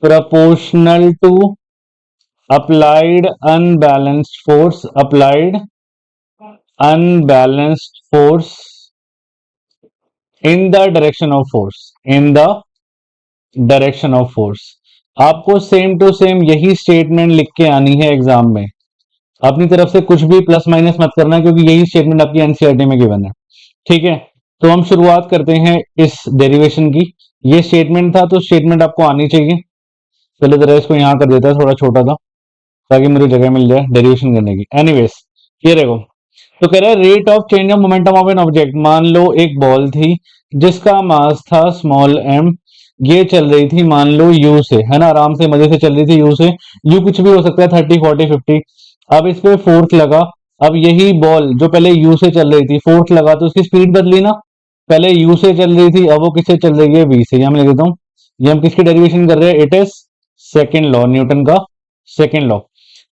proportional to applied unbalanced force in the direction of force। आपको सेम टू सेम यही स्टेटमेंट लिख के आनी है एग्जाम में। अपनी तरफ से कुछ भी प्लस माइनस मत करना, क्योंकि यही स्टेटमेंट आपकी एनसीईआरटी में गिवन है। ठीक है, तो हम शुरुआत करते हैं इस डेरिवेशन की। ये स्टेटमेंट था, तो स्टेटमेंट आपको आनी चाहिए। चलो जरा इसको यहां कर देता है, थोड़ा छोटा था, ताकि मुझे जगह मिल जाए डेरिवेशन करने की। एनीवेज, ये देखो, तो कह रहा है rate of change of momentum of an object. मान लो एक बॉल थी जिसका मास था स्मॉल m, ये चल रही थी मान लो u से, है ना, आराम से मजे से चल रही थी u से। u कुछ भी हो सकता है, 30 40 50। अब इस पे फोर्स लगा। अब यही बॉल जो पहले u से चल रही थी, फोर्स लगा तो उसकी स्पीड बदली ना। पहले u से चल रही थी, अब वो किससे चल रही है? v से। यहां मैं लिख देता हूं, ये हम किसकी डेरिवेशन कर रहे हैं? It is second law, Newton का सेकेंड लॉ।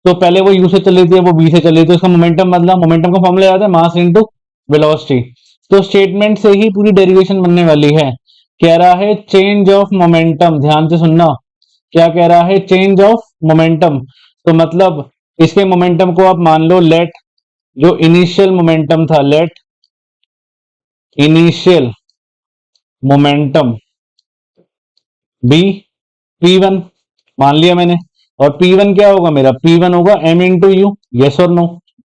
तो पहले वो u से चल रही थी, वो v से चल रही थी, उसका मोमेंटम बदला। मोमेंटम का फॉर्मूला याद है? Mass into velocity. तो स्टेटमेंट से ही पूरी डेरिवेशन बनने वाली है। कह रहा है चेंज ऑफ मोमेंटम, ध्यान से सुनना, क्या कह रहा है? Change of momentum. तो मतलब इसके मोमेंटम को आप मान लो लेट, जो इनिशियल मोमेंटम था, let initial momentum be P1 मान लिया मैंने। और P1 क्या होगा मेरा? P1 होगा m इंटू यू। यस और नो?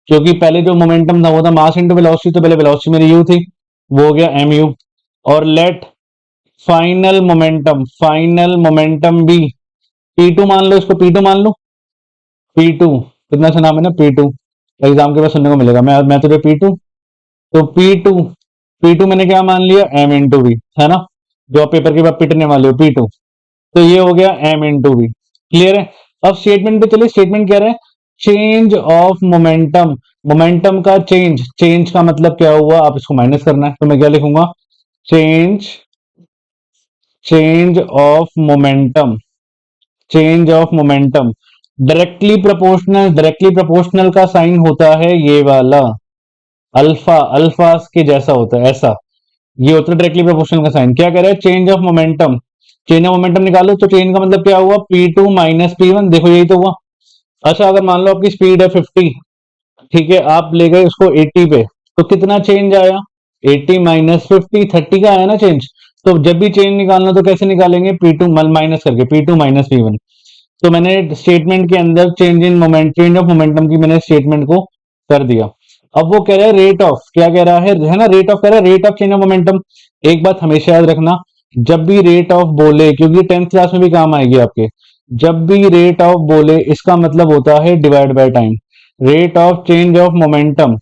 क्योंकि पहले जो मोमेंटम था वो था मास इंटू वेलोसिटी, तो पहले वेलोसिटी मेरी u थी, वो हो गया mu। और late final momentum B, P2 मान लो, इसको P2 मान लो। P2 कितना सा नाम है ना, P2 एग्जाम के बाद सुनने को मिलेगा। मैं तुझे P2, तो P2 मैंने क्या मान लिया, M इंटू वी, है ना, जो आप पेपर के बाद पिटने वाले हो, P2। तो ये हो गया M इंटू वी। क्लियर है। अब स्टेटमेंट पे चलिए। स्टेटमेंट कह रहा है चेंज ऑफ मोमेंटम, मोमेंटम का चेंज, चेंज का मतलब क्या हुआ, आप इसको माइनस करना है, तो मैं क्या लिखूंगा, change change of momentum, change of momentum directly proportional, directly proportional का साइन होता है ये वाला, अल्फा, अल्फा के जैसा होता है ऐसा, ये होता है डायरेक्टली प्रोपोर्शनल का साइन। क्या कह रहा है, change of momentum, change of momentum निकालो, तो चेंज का मतलब क्या हुआ, P2 माइनस P1, देखो यही तो हुआ। अच्छा, अगर मान लो आपकी स्पीड है 50, ठीक है, आप ले गए उसको 80 पे, तो कितना चेंज आया, 80 माइनस 50, 30 का आया ना चेंज। तो जब भी चेंज निकालना तो कैसे निकालेंगे, P2 माइनस करके, P2 माइनस P1। तो मैंने स्टेटमेंट के अंदर change in moment, change of momentum की मैंने स्टेटमेंट को कर दिया। अब वो कह रहा है रेट ऑफ, क्या कह रहा है ना, रेट ऑफ कह रहा है, rate of change of momentum. एक बात हमेशा याद रखना, जब भी रेट ऑफ बोले, क्योंकि 10th क्लास में भी काम आएगी आपके, जब भी रेट ऑफ बोले इसका मतलब होता है divide by time. Rate of change of momentum,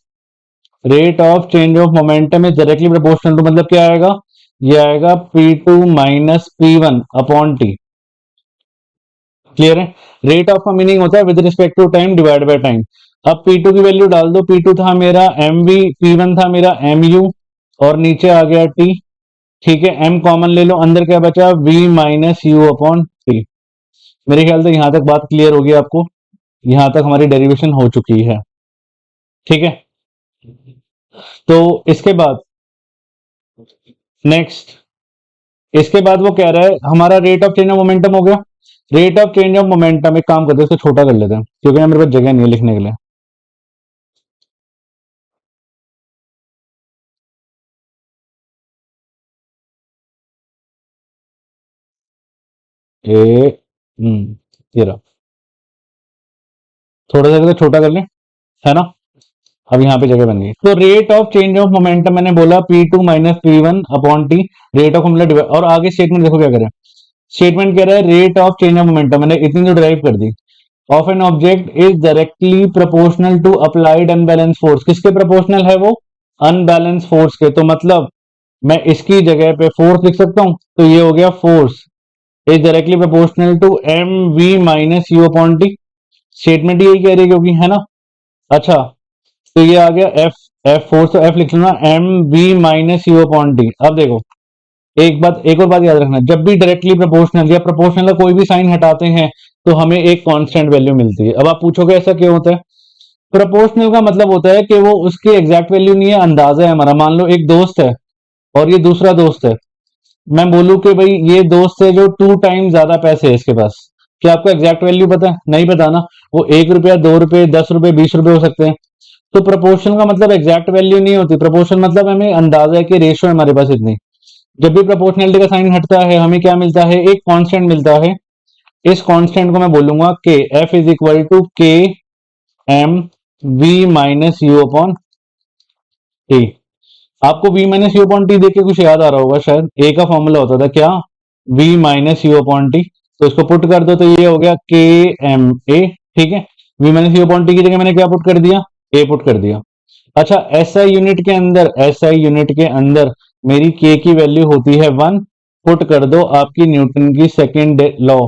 rate of change of momentum is directly proportional to, मतलब क्या आएगा, ये आएगा P2 minus P1 upon t. Clear है। रेट ऑफ का मीनिंग होता है with respect to time divide by time. अब P2 की वैल्यू डाल दो, P2 था मेरा MV, P1 था मेरा MU, और नीचे आ गया T। ठीक है, M कॉमन ले लो, अंदर क्या बचा, V minus u upon T. मेरे ख्याल से यहां तक बात क्लियर होगी आपको, यहां तक हमारी डेरिवेशन हो चुकी है। ठीक है, तो इसके बाद नेक्स्ट, इसके बाद वो कह रहा है हमारा rate of change of momentum हो गया। Rate of change of momentum, एक काम करते हैं, इसको छोटा कर लेते हैं क्योंकि ना मेरे पास जगह नहीं है लिखने के लिए। ए ये रहा, थोड़ा सा इसको छोटा कर लें, है ना। अब यहाँ पे जगह बन गई। तो rate of change of momentum मैंने बोला P2 minus P1 upon T, rate of मतलब और आगे स्टेटमेंट देखो क्या करें। स्टेटमेंट कह रहा है rate of change of momentum, मैंने इतनी तो ड्राइव कर दी, of an object is directly proportional to applied unbalance force. किसके प्रोपोर्शनल है वो, अनबैलेंस फोर्स के। तो मतलब मैं इसकी जगह पे फोर्स लिख सकता हूं, तो ये हो गया force is directly proportional to m v minus u upon t. Statement यही कह रही है क्योंकि, है ना। अच्छा, तो ये आ गया एफ फोर्स, तो एफ लिख लेना m v minus u upon t. अब देखो एक और बात याद रखना, जब भी डायरेक्टली प्रोपोर्शनल या प्रोपोर्शनल का कोई भी साइन हटाते हैं तो हमें एक कांस्टेंट वैल्यू मिलती है। अब आप पूछोगे ऐसा क्यों होता है। प्रोपोर्शनल का मतलब होता है कि वो उसकी एग्जैक्ट वैल्यू नहीं है, अंदाजा है हमारा। मान लो एक दोस्त है और ये दूसरा दोस्त है, मैं बोलूं कि भाई ये दोस्त है जो 2 टाइम ज्यादा पैसे है इसके पास, क्या आपको एग्जैक्ट वैल्यू पता है, नहीं पता ना। वो 1 रुपया, 2 रुपए, 10 रुपए, 20 रुपए हो सकते हैं। तो प्रोपोर्शनल का मतलब एग्जैक्ट वैल्यू नहीं होती, प्रोपोर्शनल मतलब हमें अंदाजा है कि रेशियो है हमारे पास इतनी। जब भी प्रोपोर्शनलिटी का साइन हटता है हमें क्या मिलता है, एक कांस्टेंट मिलता है। इस कांस्टेंट को मैं बोलूंगा के, F is equal to k m v minus u upon t. आपको v minus u upon t देख के कुछ याद आ रहा होगा शायद, ए का फॉर्मूला होता था क्या, v minus u upon T. तो इसको पुट कर दो तो ये हो गया के एम ए। ठीक है, v minus u upon T की जगह मैंने क्या पुट कर दिया, ए पुट कर दिया। अच्छा, एसआई यूनिट के अंदर, एसआई यूनिट के अंदर मेरी के की वैल्यू होती है 1, पुट कर दो, आपकी न्यूटन की सेकेंड लॉ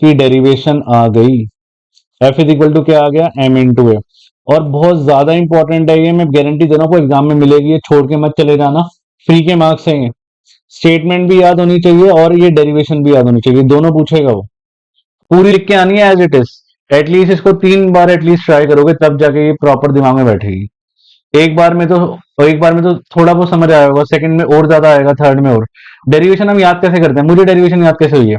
की डेरिवेशन आ गई। एफ इज इक्वल टू क्या आ गया, एम इंटू ए। और बहुत ज्यादा इंपॉर्टेंट है ये, मैं गारंटी दे रहा हूँ एग्जाम में मिलेगी, ये छोड़ के मत चले जाना, फ्री के मार्क्स हैं ये। स्टेटमेंट भी याद होनी चाहिए और ये डेरिवेशन भी याद होनी चाहिए, दोनों पूछेगा वो, पूरी लिख के आनी है एज इट इज। एटलीस्ट इसको 3 बार एटलीस्ट ट्राई करोगे तब जाके ये प्रॉपर दिमाग में बैठेगी। एक बार में तो थोड़ा बहुत समझ आया होगा, सेकंड में और ज्यादा आएगा, थर्ड में और। डेरिवेशन हम याद कैसे करते हैं, मुझे डेरिवेशन याद कैसे हुई है,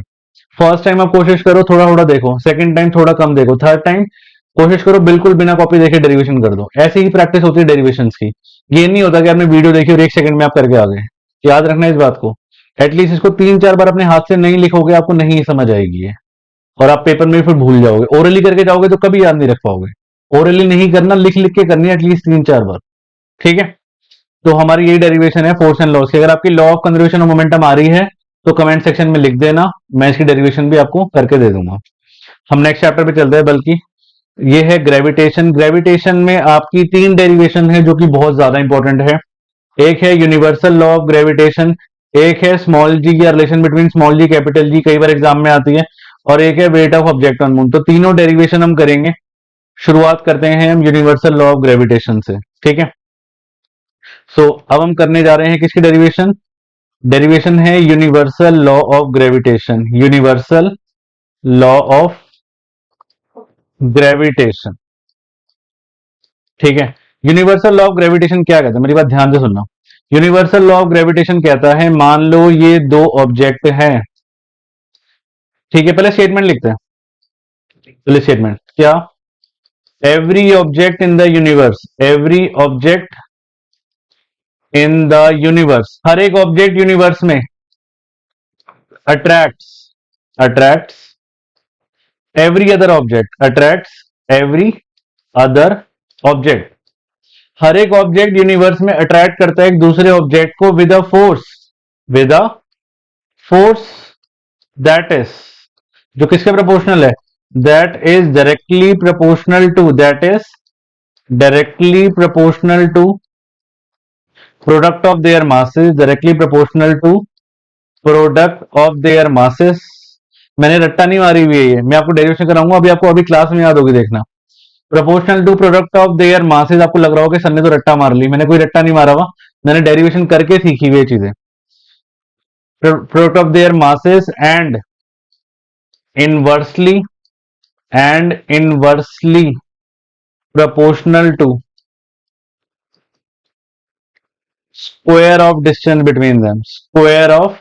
फर्स्ट टाइम आप कोशिश करो थोड़ा थोड़ा देखो, सेकंड टाइम थोड़ा कम देखो, थर्ड टाइम कोशिश करो बिल्कुल बिना कॉपी देखे डेरिवेशन कर दो। ऐसी ही प्रैक्टिस होती है डेरिवेशन की। ये नहीं होता कि आपने वीडियो देखी और 1 सेकंड में आप करके आ गए। याद रखना इस बात को, एटलीस्ट इसको 3-4 बार अपने हाथ से नहीं लिखोगे आपको नहीं समझ आएगी ये, और आप पेपर में फिर भूल जाओगे। ओरली करके जाओगे तो कभी याद नहीं रख पाओगे। ओरली नहीं करना, लिख लिख के करनी है एटलीस्ट 3-4 बार। ठीक है, तो हमारी यही डेरिवेशन है फोर्स एंड लॉस की। अगर आपकी law of conservation of momentum आ रही है तो कमेंट सेक्शन में लिख देना, मैं इसकी डेरिवेशन भी आपको करके दे दूंगा। हम नेक्स्ट चैप्टर पे चलते हैं, बल्कि ये है ग्रेविटेशन। ग्रेविटेशन में आपकी 3 डेरिवेशन है जो कि बहुत ज्यादा इंपॉर्टेंट है। एक है यूनिवर्सल लॉ ऑफ ग्रेविटेशन, एक है स्मॉल जी या relation between small G capital G, कई बार एग्जाम में आती है, और एक है weight of object on moon. तो तीनों डेरिवेशन हम करेंगे। शुरुआत करते हैं हम यूनिवर्सल लॉ ऑफ ग्रेविटेशन से, ठीक है। सो अब हम करने जा रहे हैं किसकी डेरिवेशन? डेरिवेशन है universal law of gravitation, universal law of gravitation, ठीक है। यूनिवर्सल लॉ ऑफ ग्रेविटेशन क्या कहता है, मेरी बात ध्यान से सुनना। यूनिवर्सल लॉ ऑफ ग्रेविटेशन कहता है, मान लो ये 2 ऑब्जेक्ट हैं, ठीक है। पहले स्टेटमेंट लिखते हैं, पहले स्टेटमेंट क्या? Every object in the universe, every object in the universe, हर एक ऑब्जेक्ट यूनिवर्स में attracts, attracts every other object, attracts every other object. हर एक ऑब्जेक्ट यूनिवर्स में अट्रैक्ट करता है एक दूसरे ऑब्जेक्ट को with a force, with a force that is, जो किसके प्रोपोर्शनल है? That is directly proportional to, that is directly proportional to product of their masses, directly proportional to product of their masses. मैंने रट्टा नहीं मारी हुई है ये, मैं आपको डेरिवेशन कराऊंगा, अभी आपको अभी क्लास में याद होगी, देखना। Proportional to product of their masses, आपको लग रहा होगा सर ने तो रट्टा मार ली, मैंने कोई रट्टा नहीं मारा हुआ, मैंने डेरिवेशन करके सीखी हुई चीजें। Product of their masses inversely and inversely proportional to square of distance between them, square of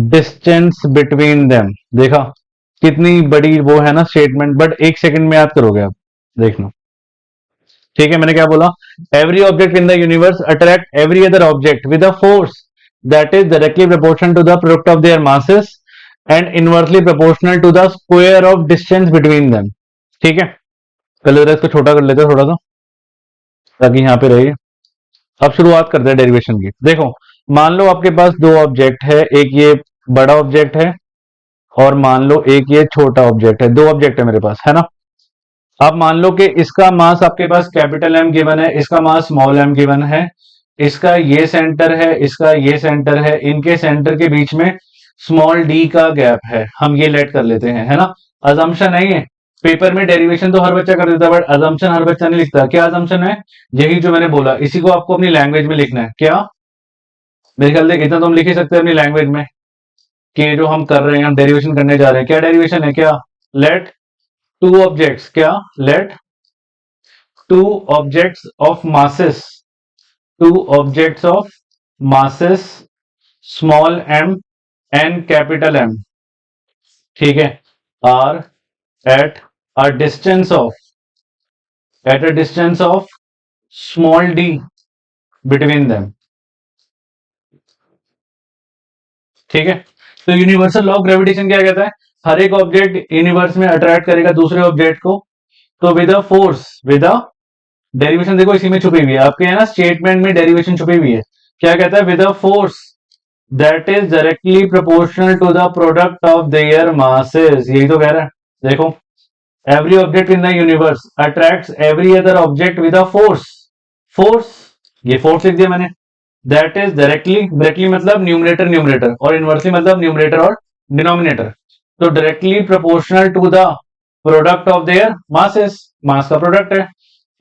distance between them। देखा कितनी बड़ी वो है ना स्टेटमेंट, बट 1 सेकंड में याद करोगे आप, देखना, ठीक है। मैंने क्या बोला? Every object in the universe attract every other object with a force that is directly proportional to the product of their masses and inversely proportional to the square of distance between them, ठीक है। चलो जरा इसको छोटा कर लेते हैं थोड़ा सा, ताकि यहां पे रहिए। अब शुरुआत करते हैं डेरिवेशन की। देखो, मान लो आपके पास 2 ऑब्जेक्ट है, एक ये बड़ा ऑब्जेक्ट है और मान लो एक ये छोटा ऑब्जेक्ट है। 2 ऑब्जेक्ट है मेरे पास, है ना। अब मान लो कि इसका मास आपके पास कैपिटल एम गिवन है, इसका मास स्मॉल एम गिवन है, इसका ये सेंटर है, इसका ये सेंटर है, इनके सेंटर के बीच में स्मॉल डी का गैप है, हम ये लेट कर लेते हैं, है ना। अजम्पशन है ये, पेपर में डेरिवेशन तो हर बच्चा कर देता है, बट अजम्पशन हर बच्चा नहीं लिखता। क्या अजम्पशन है? यही जो मैंने बोला, इसी को आपको अपनी लैंग्वेज में लिखना है। क्या? मेरे ख्याल से इतना तो हम लिख ही सकते हैं अपनी लैंग्वेज में, कि जो हम कर रहे हैं, हम डेरिवेशन करने जा रहे हैं। क्या डेरिवेशन है? क्या? लेट 2 ऑब्जेक्ट्स, क्या? Let 2 objects of masses, 2 objects of masses small m and capital M, ठीक है, are at a distance of, at a distance of small d between them, ठीक है। तो यूनिवर्सल लॉ ऑफ ग्रेविटेशन क्या कहता है? हर एक ऑब्जेक्ट यूनिवर्स में अट्रैक्ट करेगा दूसरे ऑब्जेक्ट को, तो with a force, with a derivation, देखो इसी में छुपी हुई है आपके, है ना, स्टेटमेंट में डेरिवेशन छुपी हुई है। क्या कहता है? With a force that is directly proportional to the product of their masses, यही तो कह रहा है। देखो, every object in the universe attracts every other object with a force, force, ये force लिख दिया मैंने, that is directly, directly मतलब न्यूमरेटर न्यूमरेटर, और इनवर्सली मतलब न्यूमरेटर और डिनोमिनेटर, तो directly proportional to the product of their masses, mass का प्रोडक्ट है,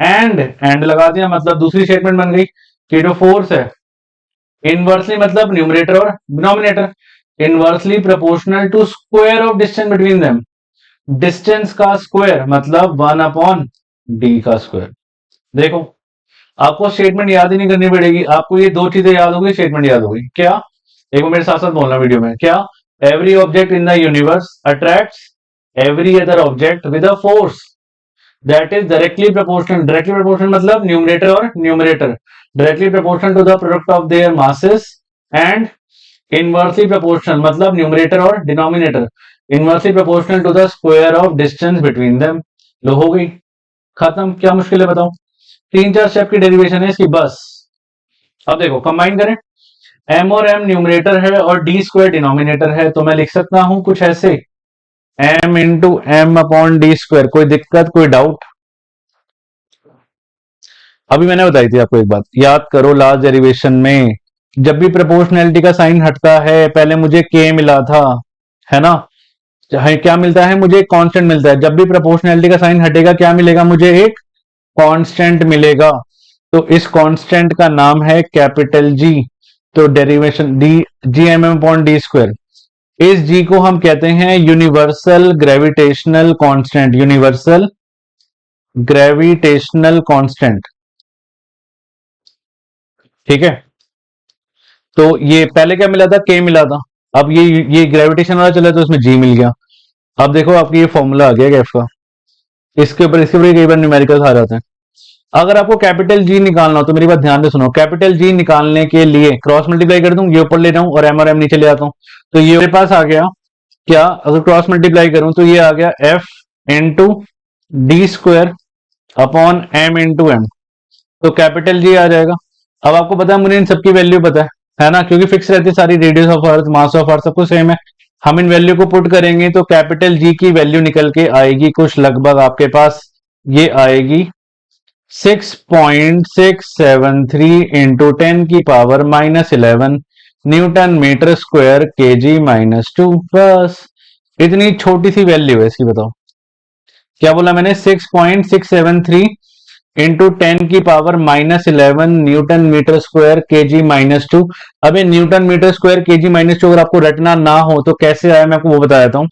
एंड लगा दिया, मतलब दूसरी स्टेटमेंट बन गई कि जो फोर्स है इनवर्सली मतलब न्यूमरेटर और denominator, inversely proportional to square of distance between them, distance का स्क्वायर मतलब 1/d का स्क्वायर। देखो, आपको स्टेटमेंट याद ही नहीं करनी पड़ेगी, आपको ये 2 चीजें याद होगी, स्टेटमेंट याद होगी। क्या? एक बार मेरे साथ साथ बोलना वीडियो में। क्या? Every object in the universe attracts every other object with a force that is directly proportional, directly proportional मतलब न्यूमरेटर और numerator, directly proportional to the product of their masses, and inversely proportional मतलब न्यूमरेटर और denominator, inversely proportional to the square of distance between them. लो, हो गई, खत्म। क्या मुश्किल है बताओ? 3-4 स्टेप की डेरिवेशन है इसकी, बस। अब देखो, कंबाइन करें, एम और एम न्यूमरेटर है और डी स्क्वायर डिनोमिनेटर है, तो मैं लिख सकता हूं कुछ ऐसे, m into M upon D square. कोई दिक्कत, कोई डाउट? अभी मैंने बताई थी आपको एक बात, याद करो लास्ट डेरिवेशन में जब भी प्रोपोर्शनैलिटी का साइन हटता है, पहले मुझे के मिला था, है ना? क्या मिलता है मुझे? कांस्टेंट मिलता है। जब भी प्रोपोर्शनैलिटी का साइन हटेगा क्या मिलेगा मुझे? एक कांस्टेंट मिलेगा। तो इस कांस्टेंट का नाम है कैपिटल जी। तो derivation d, G M M upon D square, इस जी को हम कहते हैं universal gravitational constant, universal gravitational constant. ठीक है, तो ये पहले क्या मिला था? के मिला था। अब ये ग्रेविटेशन वाला चला तो उसमें जी मिल गया। अब देखो आपकी ये फॉर्मूला आ गया गैफ का, इसके ऊपर कई बार न्यूमेरिकल्स आ जाते हैं। अगर आपको कैपिटल जी निकालना हो तो मेरी बात ध्यान से सुनो, कैपिटल जी निकालने के लिए क्रॉस मल्टीप्लाई कर दूं, ये ऊपर ले जाऊं और एम नीचे ले आता हूं, तो ये मेरे पास आ गया क्या? अगर क्रॉस मल्टीप्लाई करूं तो ये आ गया F into d square upon m into m, तो कैपिटल जी आ जाएगा। अब आपको पता है, मुझे इन सबकी वैल्यू पता है ना? क्योंकि फिक्स रहती है सारी, radius of earth, mass of अर्थ सब कुछ सेम है। हम इन वैल्यू को पुट करेंगे तो कैपिटल जी की वैल्यू निकल के आएगी कुछ लगभग आपके पास, ये आएगी 6.673 इंटू 10⁻⁻11 न्यूटन मीटर स्क्वायर के जी -2। बस इतनी छोटी सी वैल्यू है इसकी। बताओ क्या बोला मैंने? 6.673 इंटू 10⁻⁻11 न्यूटन मीटर स्क्वायर के जी -2। अब ये न्यूटन मीटर स्क्वायर के जी -2 अगर आपको रटना ना हो तो कैसे आया, मैं आपको वो बता देता हूं।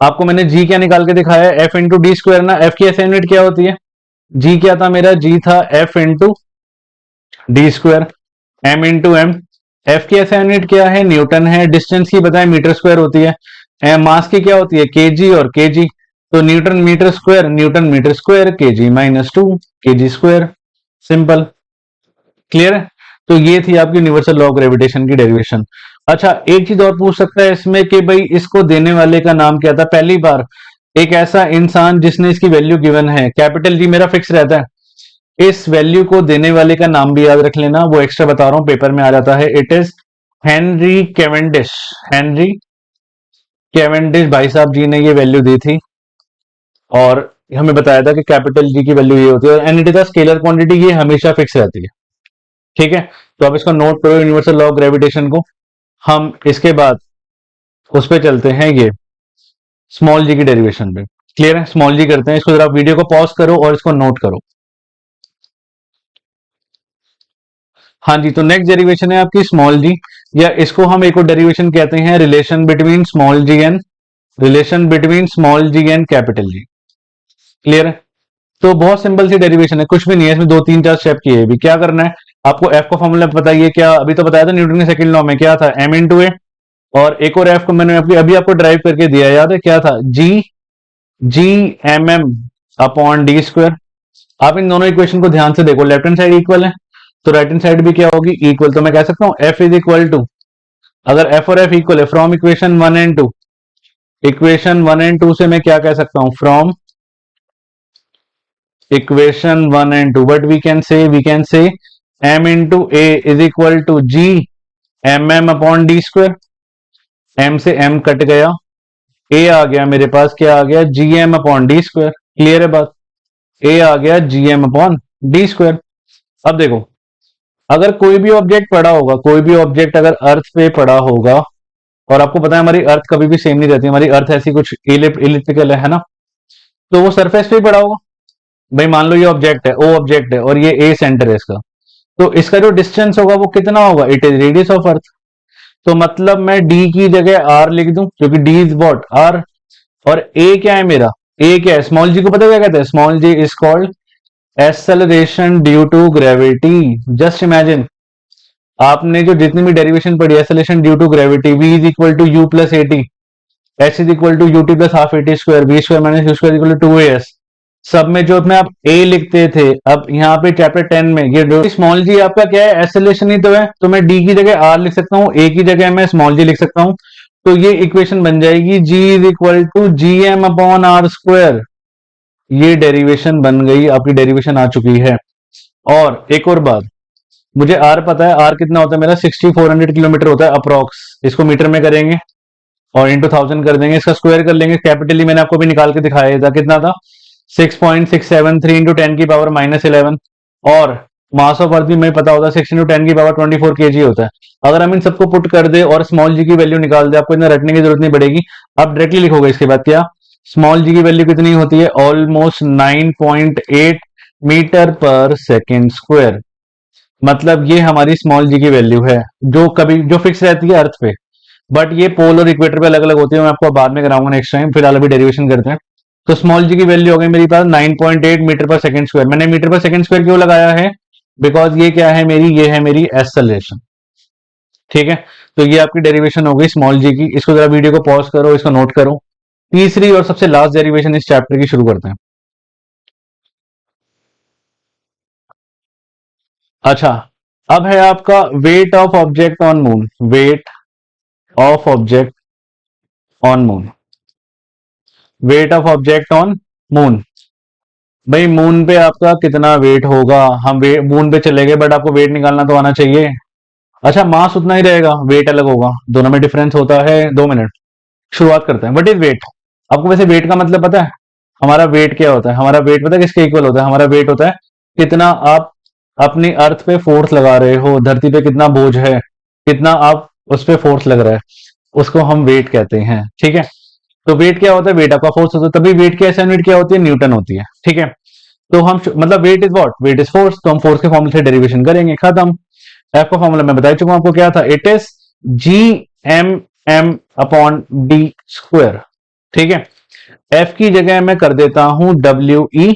आपको मैंने जी क्या निकाल के दिखाया? एफ इंटू डी स्क्वायर ना। एफ की ऐसे यूनिट क्या होती है? जी क्या था मेरा? जी था F into d square, m into m. F की ऐसा यूनिट क्या है? न्यूटन है। डिस्टेंस की बताएं, मीटर स्क्वायर होती है। मास की क्या होती है? केजी और केजी। तो न्यूटन मीटर स्क्वायर के जी -2 के जी स्क्वायर। सिंपल, क्लियर है? तो ये थी आपकी यूनिवर्सल लॉ ऑफ ग्रेविटेशन की डेरिवेशन। अच्छा, एक चीज और पूछ सकता है इसमें कि भाई इसको देने वाले का नाम क्या था? पहली बार एक ऐसा इंसान जिसने इसकी वैल्यू गिवन है, कैपिटल जी मेरा फिक्स रहता है, इस वैल्यू को देने वाले का नाम भी याद रख लेना, वो एक्स्ट्रा बता रहा हूं, पेपर में आ जाता है। It is Henry Cavendish. Henry Cavendish भाई साहब जी ने ये वैल्यू दी थी और हमें बताया था कि कैपिटल जी की वैल्यू ये होती है, and it is a scalar quantity, ये हमेशा फिक्स रहती है। ठीक है, तो आप इसको नोट करो यूनिवर्सल लॉ ऑफ ग्रेविटेशन को। हम इसके बाद उस पे चलते हैं, ये स्मॉल जी की डेरिवेशन पे। क्लियर है? स्मॉल जी करते हैं इसको, जरा वीडियो को पॉज करो और इसको नोट करो। हाँ जी, तो नेक्स्ट डेरिवेशन है आपकी स्मॉल जी, या इसको हम एक और डेरिवेशन कहते हैं relation between small g and, relation between small g and capital G. Clear है? तो बहुत सिंपल सी डेरिवेशन है, कुछ भी नहीं है इसमें, 2 3 4 स्टेप किए भी। क्या करना है आपको? एफ का फॉर्मूला बताइए, क्या अभी तो बताया था न्यूटन के सेकंड लॉ में, क्या था? एम इंटू ए। और एक और एफ को मैंने अभी आपको ड्राइव करके दिया, याद है क्या था? जी, G M M upon D square. आप इन दोनों इक्वेशन को ध्यान से देखो, लेफ्ट हैंड साइड इक्वल है तो राइट हैंड साइड भी क्या होगी? इक्वल। तो मैं कह सकता हूं एफ इज इक्वल टू, अगर एफ और एफ इक्वल है, from equation 1 and 2, equation 1 and 2 से मैं क्या कह सकता हूं? From equation 1 and 2 but we can say m into a is equal to G M M upon D square. m से m कट गया, a आ गया मेरे पास, क्या आ गया? G M upon D square. Clear है बात? a आ गया G M upon D square. अब देखो, अगर कोई भी ऑब्जेक्ट पड़ा होगा, कोई भी ऑब्जेक्ट अगर अर्थ पे पड़ा होगा, और आपको पता है हमारी अर्थ कभी भी सेम नहीं रहती, हमारी अर्थ ऐसी कुछ इलिप्टिकल है ना, तो वो सरफेस पे ही पड़ा होगा। भाई मान लो ये ऑब्जेक्ट है, ओ ऑब्जेक्ट है और ये ए सेंटर है इसका, तो इसका जो डिस्टेंस होगा वो कितना होगा? It is radius of earth. तो मतलब मैं डी की जगह आर लिख दूं, क्योंकि डी इज वॉट? आर। और ए क्या है मेरा? ए क्या है? स्मॉल जी को पता क्या कहते हैं? Small G is called acceleration due to gravity. Just imagine, आपने जो जितनी भी डेरिवेशन पढ़ी, acceleration due to gravity, v is equal to you plus A T, H is equal to U T plus half A T square, B square minus you square equal to 2as। सब में जो में आप a लिखते थे, अब यहाँ पे चैप्टर 10 में ये जो स्मॉल जी आपका क्या है? एक्सेलरेशन ही तो है, तो मैं d की जगह r लिख सकता हूँ, a की जगह मैं स्मॉल g लिख सकता हूँ। तो ये इक्वेशन बन जाएगी g is equal to G M upon R square. ये डेरिवेशन बन गई आपकी, डेरिवेशन आ चुकी है। और एक और बात, मुझे आर पता है, आर कितना होता है मेरा 6400 किलोमीटर होता है अप्रोक्स। इसको मीटर में करेंगे और इंटू 1000 कर देंगे, इसका स्क्वायर कर लेंगे। कैपिटली मैंने आपको भी निकाल के दिखाया था, कितना था 6.673 इंटू 10 की पावर -11। और मास ऑफ अर्थ भी हमें पता होता है 6 इंटू 10 की पावर 24 kg होता है। अगर हम इन सबको पुट कर दे और स्मॉल जी की वैल्यू निकाल दे, आपको इतना रटने की जरूरत नहीं पड़ेगी, आप डायरेक्टली लिखोगे इसके बाद क्या, स्मॉल जी की वैल्यू कितनी होती है, ऑलमोस्ट 9.8 मीटर पर सेकेंड स्क्वायर। मतलब ये हमारी स्मॉल जी की वैल्यू है, जो कभी जो फिक्स रहती है अर्थ पे, बट ये पोल और इक्वेटर पे अलग अलग होती है। मैं आपको बाद में कराऊंगा नेक्स्ट टाइम, फिलहाल अभी डेरिवेशन करते हैं। तो स्मॉल जी की वैल्यू हो गई मेरे पास 9.8 मीटर पर सेकंड स्क्वायर। मैंने मीटर पर सेकंड स्क्वायर क्यों लगाया है, बिकॉज ये क्या है मेरी, ये है मेरी एक्सेलरेशन। ठीक है, तो ये आपकी डेरिवेशन हो गई स्मॉल जी की। इसको जरा वीडियो को पॉज करो, इसको नोट करो। तीसरी और सबसे लास्ट डेरिवेशन इस चैप्टर की शुरू करते हैं। अच्छा, अब है आपका wait of object on moon. Wait of object on moon, wait of object on moon. भाई मून पे आपका कितना वेट होगा, हम मून पे चले गए, बट आपको वेट निकालना तो आना चाहिए। अच्छा, मास उतना ही रहेगा, वेट अलग होगा, दोनों में डिफरेंस होता है। 2 मिनट, शुरुआत करते हैं। What is weight? आपको वैसे वेट का मतलब पता है? हमारा वेट क्या होता है? हमारा वेट पता है किसके इक्वल होता है? हमारा वेट होता है कितना आप अपनी अर्थ पे फोर्स लगा रहे हो, धरती पे कितना बोझ है, कितना आप उस पे फोर्स लग रहा है, उसको हम वेट कहते हैं। ठीक है, तो वेट क्या होता है? वेट आपका फोर्स होता है, तभी वेट की एसआई यूनिट क्या होती है? न्यूटन होती है। ठीक है, तो हम मतलब weight is what? Weight is force, तो हम फोर्स के फॉर्मूले से डेरिवेशन करेंगे, खत्म। एफ का फॉर्मूला मैं बता चुका हूं आपको, क्या था? It is G M M upon D square. ठीक है, एफ की जगह मैं कर देता हूं डब्ल्यू ई,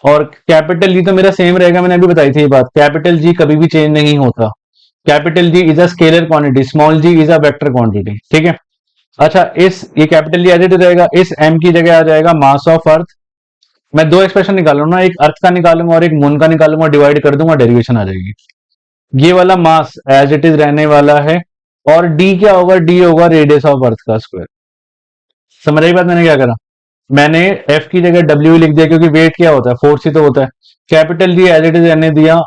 और कैपिटल जी तो मेरा सेम रहेगा, मैंने अभी बताई थी ये बात, कैपिटल जी कभी भी चेंज नहीं होता। Capital G is a scalar quantity, small G is a vector quantity. ठीक है, अच्छा, इस ये कैपिटल जी एज इट रहेगा, इस एम की जगह आ जाएगा मास ऑफ अर्थ। मैं दो एक्सप्रेशन निकालूंगा ना, एक अर्थ का निकालूंगा और एक मून का निकालूंगा, डिवाइड कर दूंगा, डेरिवेशन आ जाएगी। ये वाला मास एज इट इज रहने वाला है, और डी क्या होगा? डी होगा रेडियस ऑफ अर्थ का स्क्वायर। समझ रही बात? मैंने क्या करा, मैंने एफ की जगह डब्ल्यू लिख दिया, क्योंकि वेट क्या होता है? फोर्स ही तो होता है। Capital D as it is रहने दिया,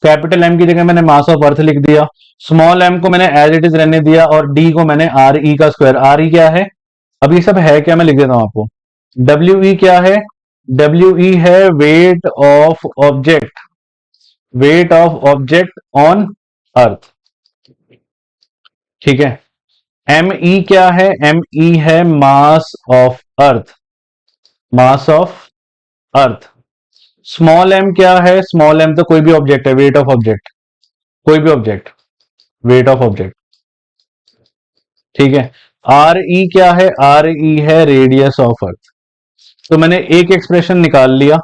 कैपिटल एम की जगह मैंने मास ऑफ अर्थ लिख दिया, स्मॉल एम को मैंने एज इट इज रहने दिया, और डी को मैंने आर ई का स्क्वायर। आर ई क्या है? अब ये सब है क्या, मैं लिख देता हूं आपको। डब्ल्यू ई क्या है? डब्ल्यू ई है weight of object, weight of object on earth. ठीक है, एम ई क्या है? एम ई है mass of earth, mass of earth. Small M क्या है? स्मॉल एम तो कोई भी ऑब्जेक्ट है, वेट ऑफ ऑब्जेक्ट, कोई भी ऑब्जेक्ट, वेट ऑफ ऑब्जेक्ट। ठीक है, आर ई क्या है? आर ई है रेडियस ऑफ अर्थ। तो मैंने एक एक्सप्रेशन निकाल लिया,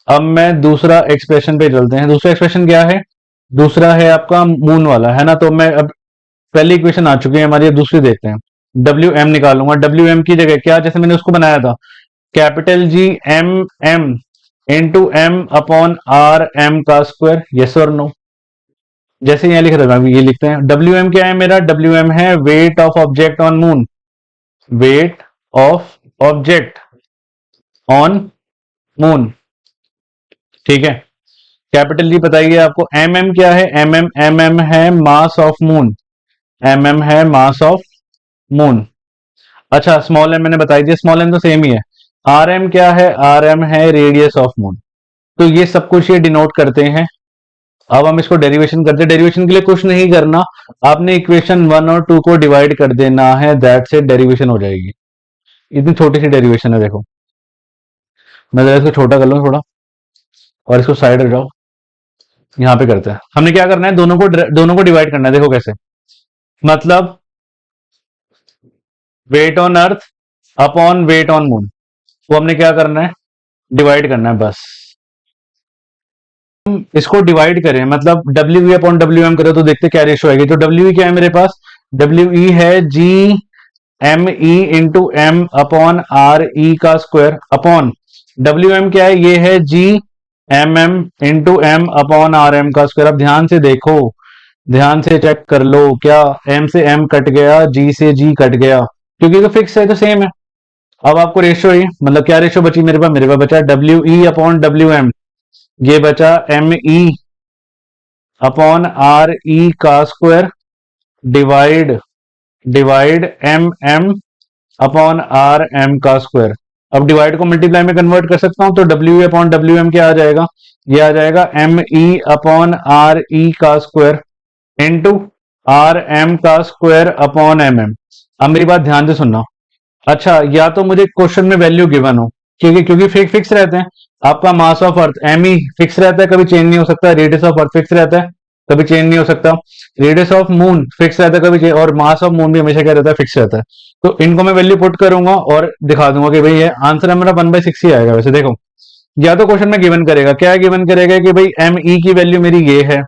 अब मैं दूसरा एक्सप्रेशन पे चलते हैं। दूसरा एक्सप्रेशन क्या है? दूसरा है आपका मून वाला, है ना? तो मैं अब पहली इक्वेशन आ चुकी है हमारी, अब दूसरी देखते हैं। डब्ल्यू एम निकालूंगा, डब्ल्यू एम की जगह क्या, जैसे मैंने उसको बनाया था, capital G M M into M upon R M का स्क्वायर, यस और नो। जैसे यहां लिख रहा था ये लिखते हैं। डब्ल्यू एम क्या है मेरा? डब्ल्यू एम है weight of object on moon, wait of object on moon. ठीक है, कैपिटल जी बताइए आपको। एम एम क्या है? एम एम है mass of moon, M M है मास ऑफ मून। अच्छा, स्मॉल एम मैंने बताई दिया, स्मॉल एम तो सेम ही है। आर एम क्या है? आर एम है रेडियस ऑफ मून। तो ये सब कुछ ये डिनोट करते हैं। अब हम इसको डेरिवेशन करते हैं। डेरिवेशन के लिए कुछ नहीं करना, आपने इक्वेशन 1 और 2 को डिवाइड कर देना है, दैट से डेरिवेशन हो जाएगी। इतनी छोटी सी डेरिवेशन है, देखो मैं जरा इसको छोटा कर लूँ थोड़ा, और इसको साइड हटाओ, यहां पे करते हैं। हमने क्या करना है, दोनों को डिवाइड करना है। देखो कैसे, मतलब weight on earth upon weight on moon, वो हमने क्या करना है, डिवाइड करना है बस। हम इसको डिवाइड करें, मतलब W E upon W M करें, तो देखते क्या रेशो आएगी। तो डब्ल्यू ई क्या है मेरे पास? डब्ल्यू ई है G M E into M upon R E का स्क्वायर, अपॉन डब्ल्यू एम क्या है? ये है G M M into M upon R M का स्क्वायर। अब ध्यान से देखो, ध्यान से चेक कर लो, क्या एम से एम कट गया, जी से जी कट गया, क्योंकि तो फिक्स है तो सेम है। अब आपको रेशो ही, मतलब क्या रेशो बची मेरे पास? मेरे पास बचा W E upon W M, ये बचा M E upon R E का square divide divide M M upon R M का स्क्वायर। अब डिवाइड को मल्टीप्लाई में कन्वर्ट कर सकता हूं, तो डब्ल्यू अपॉन डब्ल्यू एम क्या आ जाएगा, ये आ जाएगा M E upon R E का स्क्वायर इंटू आर एम का स्क्वायर अपॉन एम एम। अब मेरी बात ध्यान से सुनना। अच्छा, या तो मुझे क्वेश्चन में वैल्यू गिवन हो, क्योंकि क्योंकि फिक्स रहते हैं। आपका mass of earth M E fix रहता है, कभी चेंज नहीं हो सकता। रेडियस ऑफ अर्थ फिक्स रहता है, कभी चेंज नहीं हो सकता। रेडियस ऑफ मून फिक्स रहता है, कभी change, और मास ऑफ मून भी हमेशा क्या रहता है, फिक्स रहता है। तो इनको मैं वैल्यू पुट करूंगा और दिखा दूंगा कि भाई ये आंसर है मेरा 1/6 ही आएगा। वैसे देखो, या तो क्वेश्चन में गिवन करेगा, क्या गिवन करेगा कि भाई एम ई की वैल्यू मेरी ये है,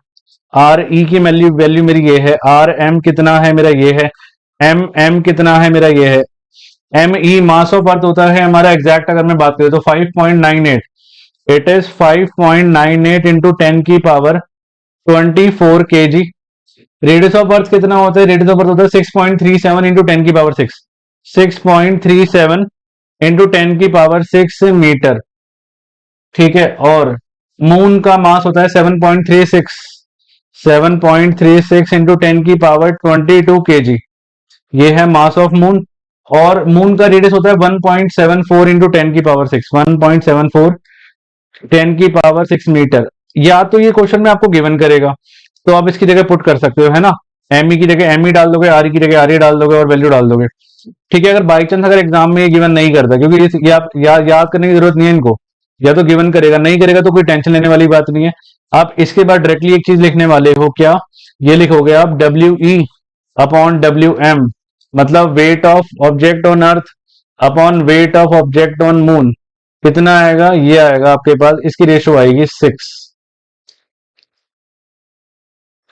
आर ई की वैल्यू मेरी ये है, आर एम कितना है मेरा ये है, एम एम कितना है मेरा ये है। एम ई मास ऑफ अर्थ होता है हमारा एग्जैक्ट, अगर मैं बात करूं तो 5.98, इट इज 5.98 इंटू 10 की power 24 kg। Radius of earth कितना होता है, रेडियस ऑफ अर्थ होता है 6.37 इंटू 10 की पावर 6, 6.37 इंटू 10 की पावर 6 मीटर, ठीक है। और मून का मास होता है 7.36, 7.36 इंटू 10 की पावर 22 kg, ये है मास ऑफ मून। और मून का रेडियस होता है 1.74 इंटू 10 की पावर 6, 1.74 10 की पावर 6 मीटर। या तो ये क्वेश्चन में आपको गिवन करेगा, तो आप इसकी जगह पुट कर सकते हो, है ना। एम ई की जगह एम ई डाल दोगे, आर ई की जगह आर ई डाल दोगे और वैल्यू डाल दोगे, ठीक है। अगर बाई चांस अगर एग्जाम में ये गिवन नहीं करता, क्योंकि ये आप याद करने की जरूरत नहीं है इनको, या तो गिवन करेगा, नहीं करेगा तो कोई टेंशन लेने वाली बात नहीं है। आप इसके बाद डायरेक्टली एक चीज लिखने वाले हो, क्या, ये लिखोगे आप W E upon W M, मतलब weight of object on earth upon weight of object on moon, कितना आएगा, ये आएगा आपके पास, इसकी रेशो आएगी 6,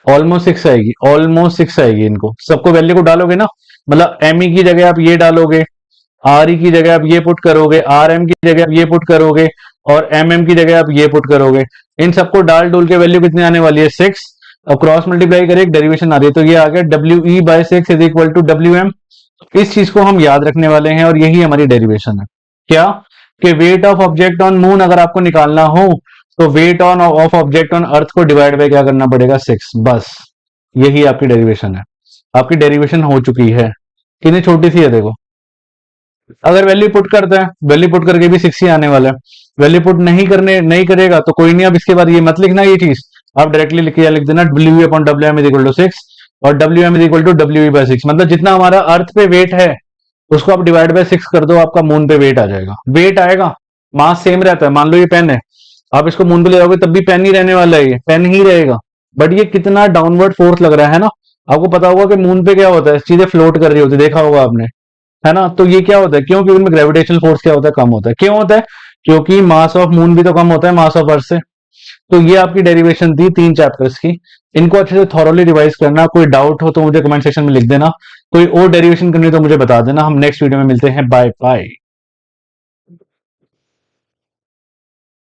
ऑलमोस्ट 6 आएगी, ऑलमोस्ट 6 आएगी। इनको सबको वैल्यू को डालोगे ना, मतलब एम ई की जगह आप ये डालोगे, आर ई की जगह आप ये पुट करोगे, आर एम की जगह आप ये पुट करोगे, और एम एम की जगह आप ये पुट करोगे। इन सबको डाल डोल के वैल्यू कितनी आने वाली है, 6। अब क्रॉस मल्टीप्लाई करें, एक डेरिवेशन आ रही है, तो ये आ गया W E by 6 is equal to W M. इस चीज को हम याद रखने वाले हैं और यही हमारी डेरिवेशन है, क्या, कि weight of object on moon अगर आपको निकालना हो तो weight on of object on earth को डिवाइड बाय क्या करना पड़ेगा, 6, बस यही आपकी डेरिवेशन है। आपकी डेरिवेशन हो चुकी है, कितनी छोटी सी है देखो। अगर वैल्यू पुट करता है, वैल्यू पुट करके भी 6 ही आने वाला है। वैल्यू पुट नहीं करेगा तो कोई नहीं, अब इसके बाद ये मत लिखना ये चीज, आप डायरेक्टली लिख देना W upon W M is equal to 6 और W M is equal to W E by 6, मतलब जितना हमारा अर्थ पे वेट है उसको आप डिवाइड बाय 6 कर दो, आपका मून पे वेट आ जाएगा। वेट आएगा, मास सेम रहता है। मान लो ये पेन है, आप इसको मून पे ले जाओगे तब भी पेन ही रहने वाला है, ये पेन ही रहेगा, बट ये कितना डाउनवर्ड फोर्स लग रहा है ना। आपको पता होगा कि मून पे क्या होता है, चीजें फ्लोट कर रही होती है, देखा होगा आपने, है ना। तो ये क्या होता है, क्योंकि उनमें ग्रेविटेशनल फोर्स क्या होता है, कम होता है। क्यों होता है, क्योंकि मास ऑफ मून भी तो कम होता है मास ऑफ अर्थ से। तो ये आपकी डेरिवेशन थी 3 चैप्टर्स की, इनको अच्छे से थॉरोली रिवाइज करना। कोई डाउट हो तो मुझे कमेंट सेक्शन में लिख देना, कोई और डेरिवेशन करनी तो मुझे बता देना। हम नेक्स्ट वीडियो में मिलते हैं, बाय बाय।